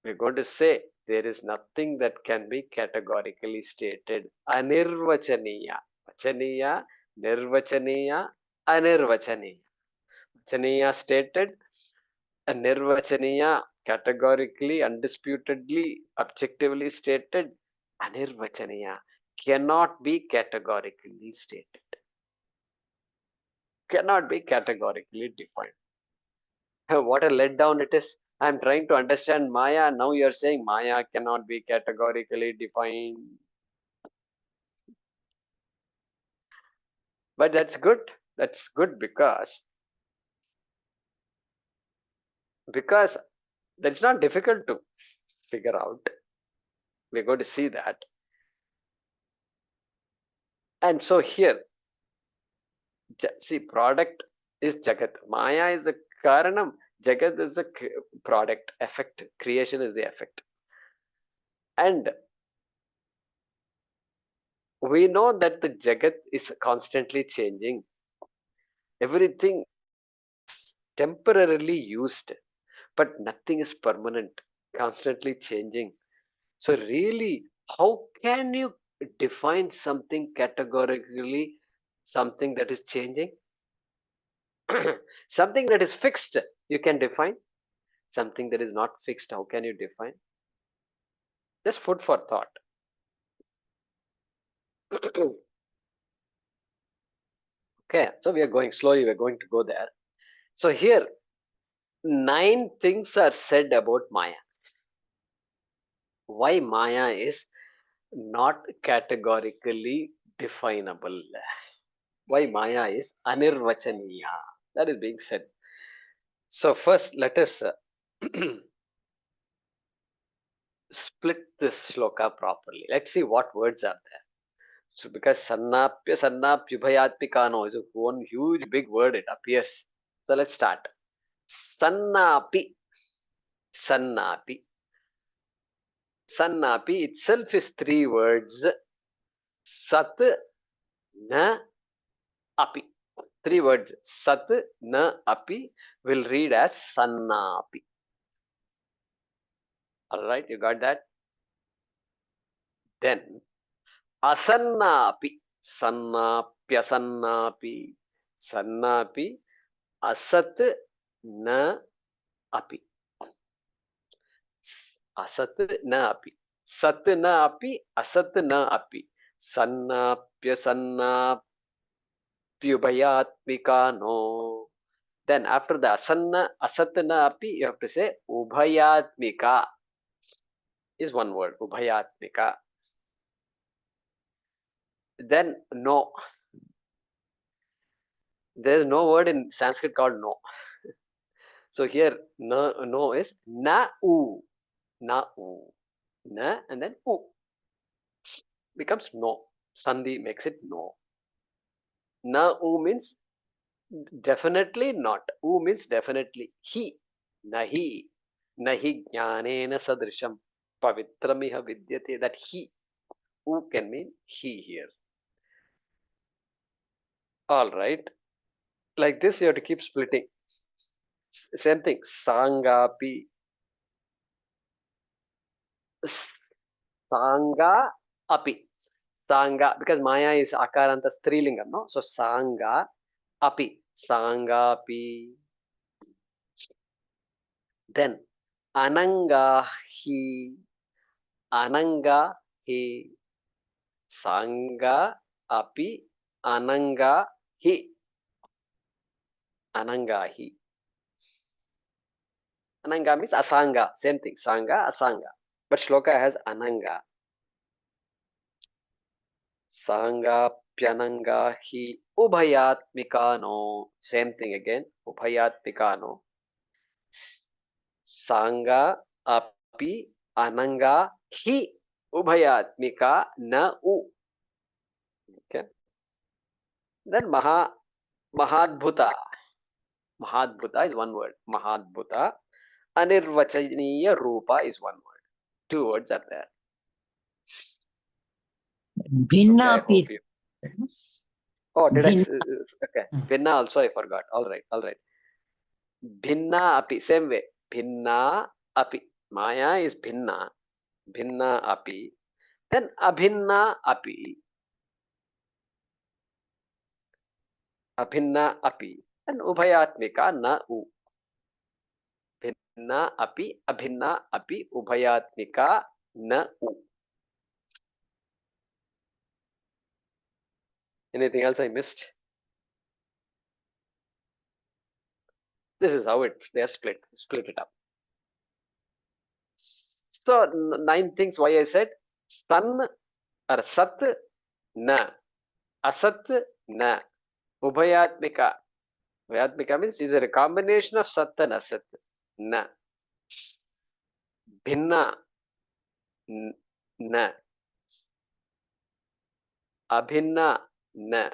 we're going to say there is nothing that can be categorically stated. Anirvachaniya. Vachaniya, nirvachaniya, anirvachaniya. Vachaniya stated, Nirvachaniya categorically, undisputedly, objectively stated. Anirvachaniya cannot be categorically stated. Cannot be categorically defined. What a letdown it is. I'm trying to understand Maya. Now you're saying Maya cannot be categorically defined. But that's good. That's good because that's not difficult to figure out. We're going to see that. And so here, see, product is Jagat. Maya is a Karanam. Jagat is a product, effect. Creation is the effect. And we know that the Jagat is constantly changing. Everything is temporarily used, but nothing is permanent, constantly changing. So really, how can you define something categorically, something that is changing? Something that is fixed, you can define. Something that is not fixed, how can you define? Just food for thought. Okay, so we are going slowly, we're going to go there. So here, 9 things are said about Maya. Why Maya is not categorically definable. Why Maya is anirvachaniya. That is being said. So first, let us split this shloka properly. Let's see what words are there. So because sannapya, sannapyubhayatmikano is one huge big word, it appears. So let's start. Sannapi. Sannapi. Sannapi itself is 3 words. Sat, na, api. 3 words. Sat, na, api will read as sannapi. Alright, you got that? Then asannapi. Sannapya sannapi. Sannapi. Asat, na, api. Asat na api. Sat na api, asat na api. Sannapya sannapyubhayatmika no. Then after the asanna, asat na api, you have to say ubhayatmika is one word, ubhayatmika. Then no. There is no word in Sanskrit called no. So here no is na u. Na u. Na and then u. Becomes no. Sandhi makes it no. Na u means definitely not. U means definitely. He. Nahi. Nahi jnanena sadrisham. Pavitramiha vidyate. That he. U can mean he here. Alright. Like this you have to keep splitting. Same thing. Sangapi. Sanga api. Sanga, because Maya is Akaranta Strilingam, no? So Sanga api. Sanga api. Then Ananga hi. Ananga hi. Sanga api. Ananga hi. Ananga hi. Ananga means Asanga. Same thing. Sanga, Asanga. But Shloka has Ananga. Sangapyananga hi ubhayatmikano. Same thing again. Ubhayatmikano. Sanga api ananga hi ubhayatmika na u. Okay. Then Mahadbhuta. Mahadbhuta is one word. Mahadbhuta. Anirvachaniya Rupa is one word. Two words are there. Bhinna Okay, I api. hope you. Oh, did I? Bhinna. Okay. Bhinna also I forgot. All right. All right. Bhinna api. Same way. Bhinna api. Maya is bhinna. Bhinna api. Then abhinna api. Abhinna api. And ubhayatmika na u. Bhinna api. Abhinna api. Ubhayatmika na u. Anything else I missed? This is how they are split it up. So 9 things why I said san or sat na, asat na, ubhayatmika. Ubhayatmika means is a combination of sat and asat. Na. Bhinna na. Abhinna na.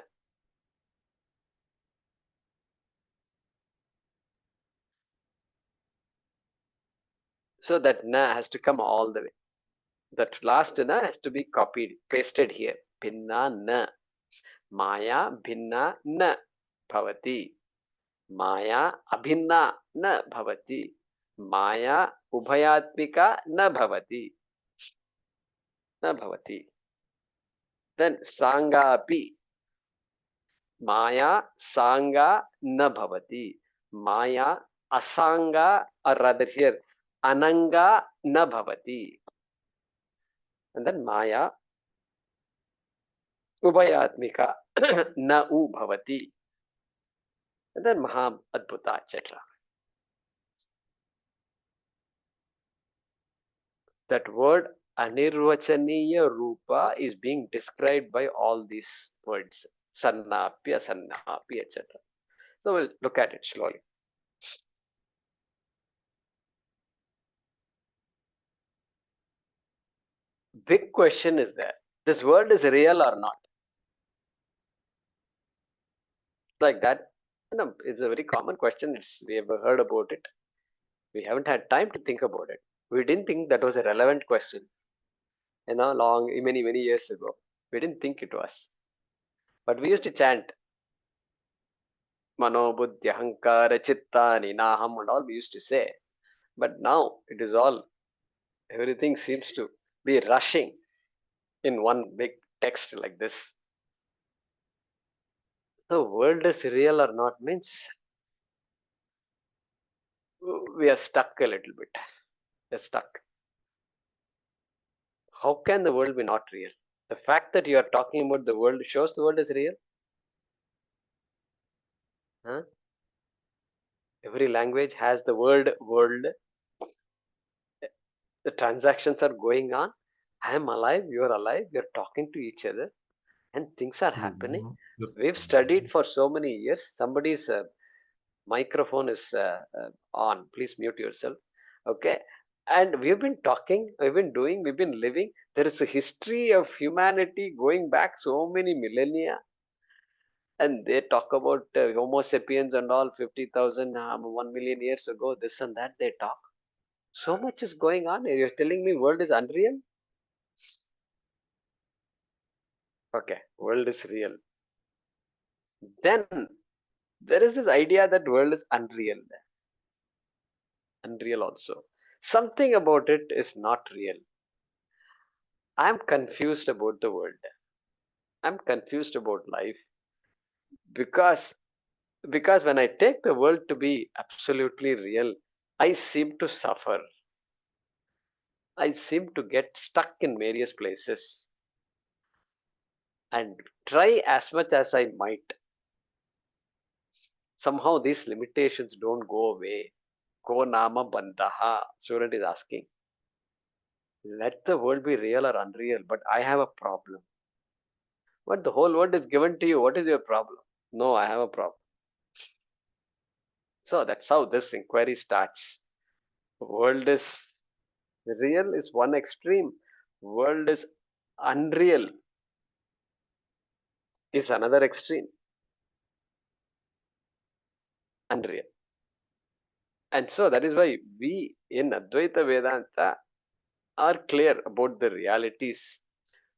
So that na has to come all the way. That last na has to be copied, pasted here. Bhinna na. Maya bhinna na bhavati. Maya abhinna na bhavati. Maya ubhayatmika na bhavati. Na bhavati. Then sanga api. Maya sanga na bhavati. Maya asanga, or rather here ananga na bhavati. And then Maya ubhayatmika na u bhavati. And then Maha Adbhuta, etc. That word Anirvachaniya Rupa is being described by all these words. Sannapi, Asannapi, etc. So we'll look at it slowly. Big question is there. This world is real or not? Like that. It's a very common question. We have heard about it. We haven't had time to think about it. We didn't think that was a relevant question. Many years ago. We didn't think it was. But we used to chant Mano, Buddhi, Ahankara, Chittani, Naham, and all we used to say. But now it is all, everything seems to be rushing in one big text like this. The world is real or not means we are stuck a little bit. We're stuck. How can the world be not real? The fact that you are talking about the world shows the world is real. Huh? Every language has the word world. The transactions are going on. I am alive, you are alive, we are talking to each other, and things are happening. We've studied for so many years. Somebody's microphone is on. Please mute yourself. Okay. And we've been talking, we've been doing, we've been living. There is a history of humanity going back so many millennia. And they talk about Homo sapiens and all 50,000, 1 million years ago, this and that they talk. So much is going on. You're telling me world is unreal? Okay, world is real. Then there is this idea that world is unreal. Unreal also. Something about it is not real. I'm confused about the world. I'm confused about life because when I take the world to be absolutely real, I seem to suffer. I seem to get stuck in various places and try as much as I might. Somehow these limitations don't go away. Ko nama bandaha, student is asking. Let the world be real or unreal, but I have a problem. But the whole world is given to you. What is your problem? No, I have a problem. So that's how this inquiry starts. World is real is one extreme. World is unreal is another extreme. Unreal. And so that is why we in Advaita Vedanta are clear about the realities.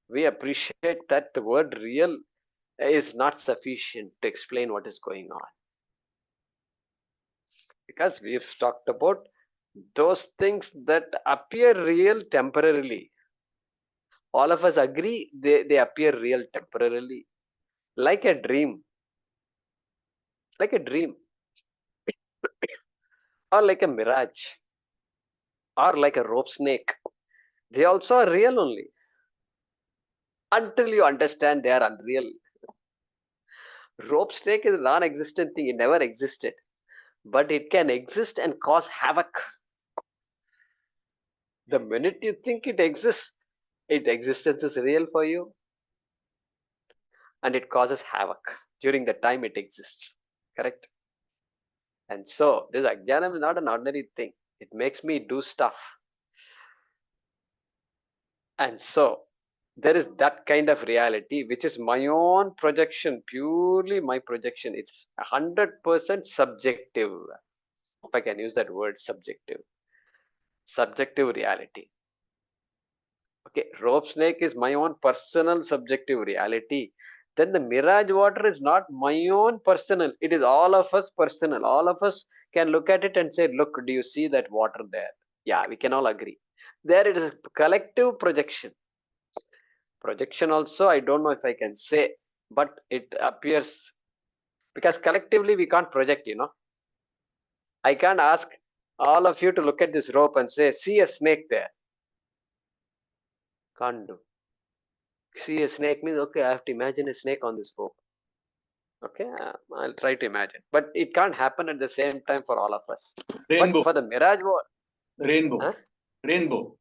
We appreciate that the word real is not sufficient to explain what is going on. Because we've talked about those things that appear real temporarily. All of us agree they appear real temporarily. Like a dream. Like a dream. Or like a mirage. Or like a rope snake. They also are real only. Until you understand they are unreal. Rope snake is a non-existent thing. It never existed. But it can exist and cause havoc. The minute you think it exists, its existence is real for you. And it causes havoc during the time it exists. Correct? And so, this Ajnanam is not an ordinary thing. It makes me do stuff. And so, there is that kind of reality, which is my own projection, purely my projection. It's 100% subjective. If I can use that word, subjective. Subjective reality. Okay, rope snake is my own personal subjective reality. Then the mirage water is not my own personal. It is all of us personal. All of us can look at it and say, look, do you see that water there? Yeah, we can all agree. There it is a collective projection. Projection also, I don't know if I can say, but it appears because collectively we can't project, I can't ask all of you to look at this rope and say, see a snake there. Can't do. See a snake means, okay, I have to imagine a snake on this rope. Okay, I'll try to imagine. But it can't happen at the same time for all of us. Rainbow. But for the mirage, Rainbow. Huh? Rainbow.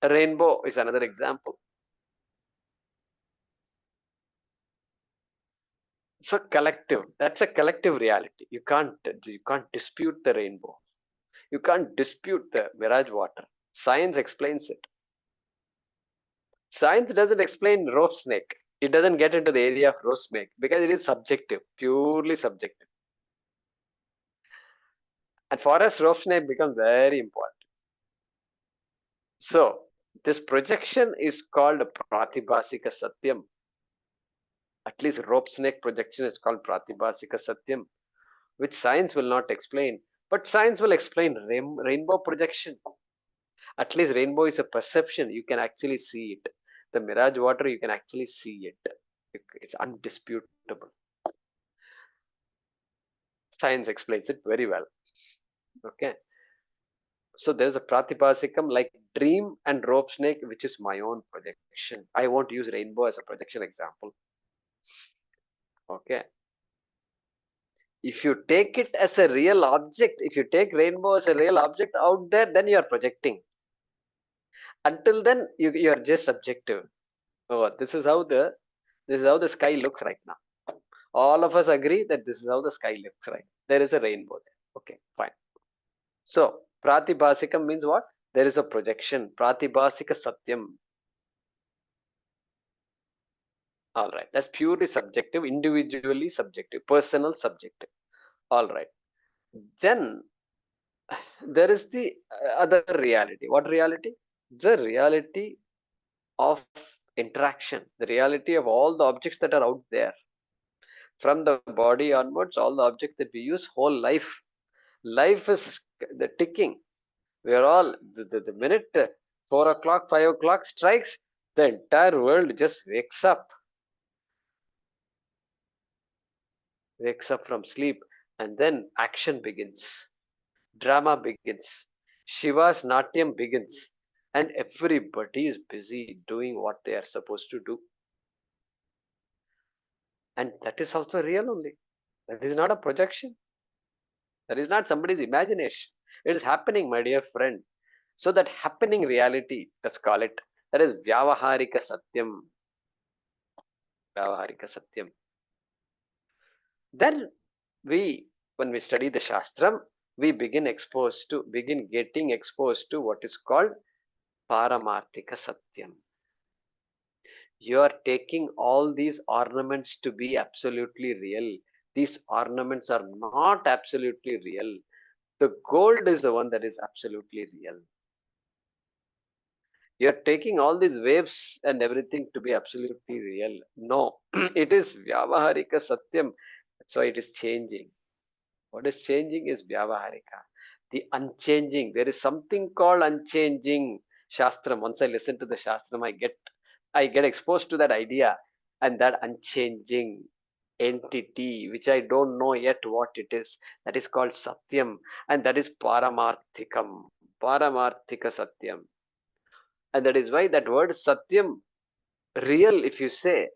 A rainbow is another example. So collective, that's a collective reality. You can't dispute the rainbow. You can't dispute the mirage water. Science explains it. Science doesn't explain rope snake. It doesn't get into the area of rope snake because it is subjective, purely subjective. And for us, rope snake becomes very important. So this projection is called Pratibhasika Satyam. At least rope snake projection is called Pratibhasika Satyam, which science will not explain. But science will explain rainbow projection. At least rainbow is a perception. You can actually see it. The mirage water, you can actually see it. It's undisputable. Science explains it very well. Okay. So there's a Pratibhasikam like dream and rope snake, which is my own projection. I won't use rainbow as a projection example. Okay. If you take it as a real object, if you take rainbow as a real object out there, then you are projecting. Until then, you are just subjective. Oh, this is how the sky looks right now. All of us agree that this is how the sky looks right. There is a rainbow there. Okay, fine. So Pratibhasikam means what? There is a projection. Pratibhasika Satyam. All right, that's purely subjective, individually subjective, personal subjective. All right. Then there is the other reality. What reality? The reality of interaction, the reality of all the objects that are out there. From the body onwards, all the objects that we use, whole life. Life is the ticking. We are all, the minute 4 o'clock, 5 o'clock strikes, the entire world just wakes up from sleep, and then action begins, drama begins, Shiva's Natyam begins, and everybody is busy doing what they are supposed to do. And that is also real only. That is not a projection. That is not somebody's imagination. It is happening, my dear friend. So that happening reality, let's call it, that is Vyavaharika Satyam. Vyavaharika Satyam. Then when we study the Shastram, we begin getting exposed to what is called Paramarthika Satyam. You are taking all these ornaments to be absolutely real. These ornaments are not absolutely real. The gold is the one that is absolutely real. You're taking all these waves and everything to be absolutely real. No, it is Vyavaharika Satyam. That's why it is changing. What is changing is Vyavaharika. The unchanging. There is something called unchanging Shastram. Once I listen to the Shastram, I get exposed to that idea and that unchanging entity, which I don't know yet what it is. That is called Satyam, and that is Paramarthikam. Paramarthika Satyam. And that is why that word Satyam, real, if you say,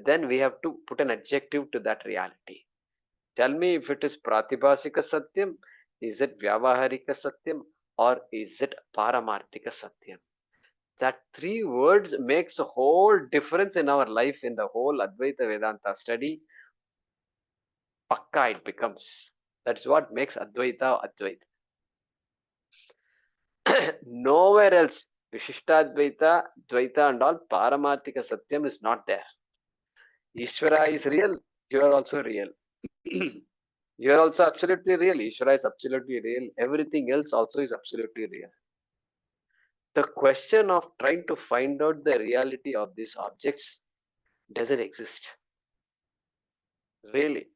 then we have to put an adjective to that reality. Tell me if it is Pratibhasika Satyam, is it Vyavaharika Satyam, or is it Paramarthika Satyam? That three words makes a whole difference in our life, in the whole Advaita Vedanta study. Pakka it becomes. That's what makes Advaita Advaita. Nowhere else, Vishishtadvaita, Dvaita and all, Paramarthika Satyam is not there. Ishvara is real, you are also real. You are also absolutely real. Ishvara is absolutely real. Everything else also is absolutely real. The question of trying to find out the reality of these objects doesn't exist. Really.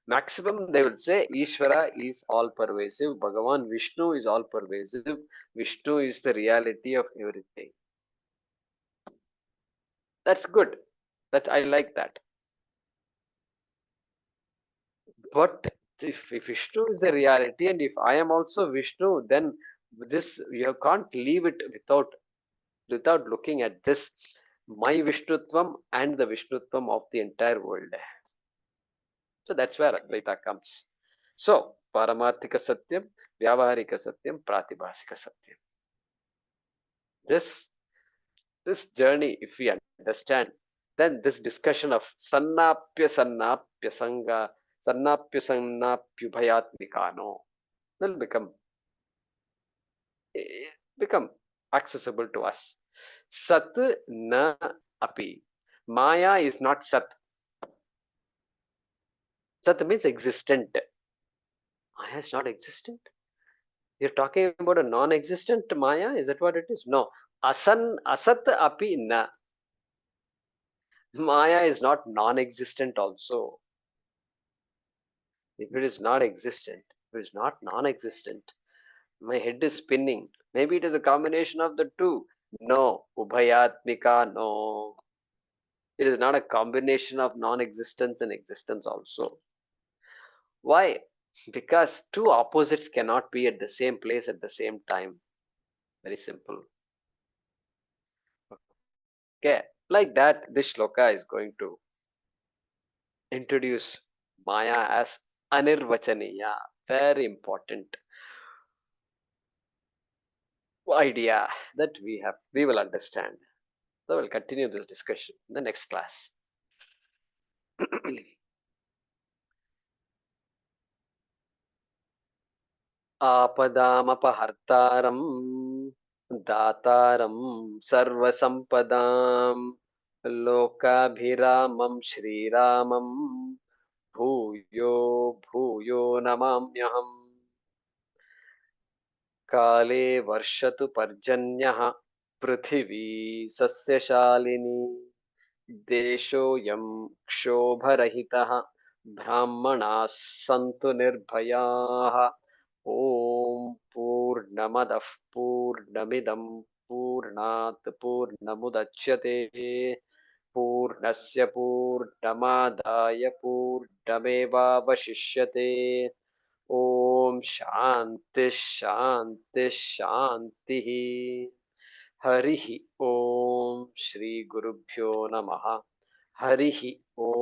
Maximum they will say Ishvara is all pervasive, Bhagavan Vishnu is all pervasive, Vishnu is the reality of everything. That's good. I like that. But if Vishnu is the reality and if I am also Vishnu, then this you can't leave it without looking at this, my Vishnutvam and the Vishnutvam of the entire world. So that's where Advaita comes. So Paramarthika Satyam, Vyavaharika Satyam, Pratibhasika Satyam. This journey, if we understand, then this discussion of Sannapya Sanga, Sannapya Bhayatmikano will become accessible to us. Sat na api. Maya is not Sat. Sat means existent. Maya is not existent. You're talking about a non-existent Maya? Is that what it is? No. Asat api na. Maya is not non-existent also. If it is not existent, if it is not non-existent, my head is spinning. Maybe it is a combination of the two. No. Ubhayatmika, no. It is not a combination of non-existence and existence also. Why? Because two opposites cannot be at the same place at the same time. Very simple. Okay, like that, this shloka is going to introduce Maya as Anirvachaniya. Very important idea that we will understand. So we'll continue this discussion in the next class. आपदामपहर्तारं दातारं सर्वसम्पदां लोकाभिरामं श्रीरामं भूयो भूयो नमाम्यहम् काले वर्षतु पर्जन्यः पृथिवी सस्यशालिनी देशोऽयं क्षोभरहितः ब्राह्मणाः सन्तु निर्भयाः ॐ पूर्णमदः पूर्णमिदं पूर्णात् पूर्णमुदच्यते पूर्णस्य पूर्णमादाय पूर्णमेवावशिष्यते ॐ शान्तिः शान्तिः शान्तिः हरिः ॐ श्रीगुरुभ्यो नमः हरिः ॐ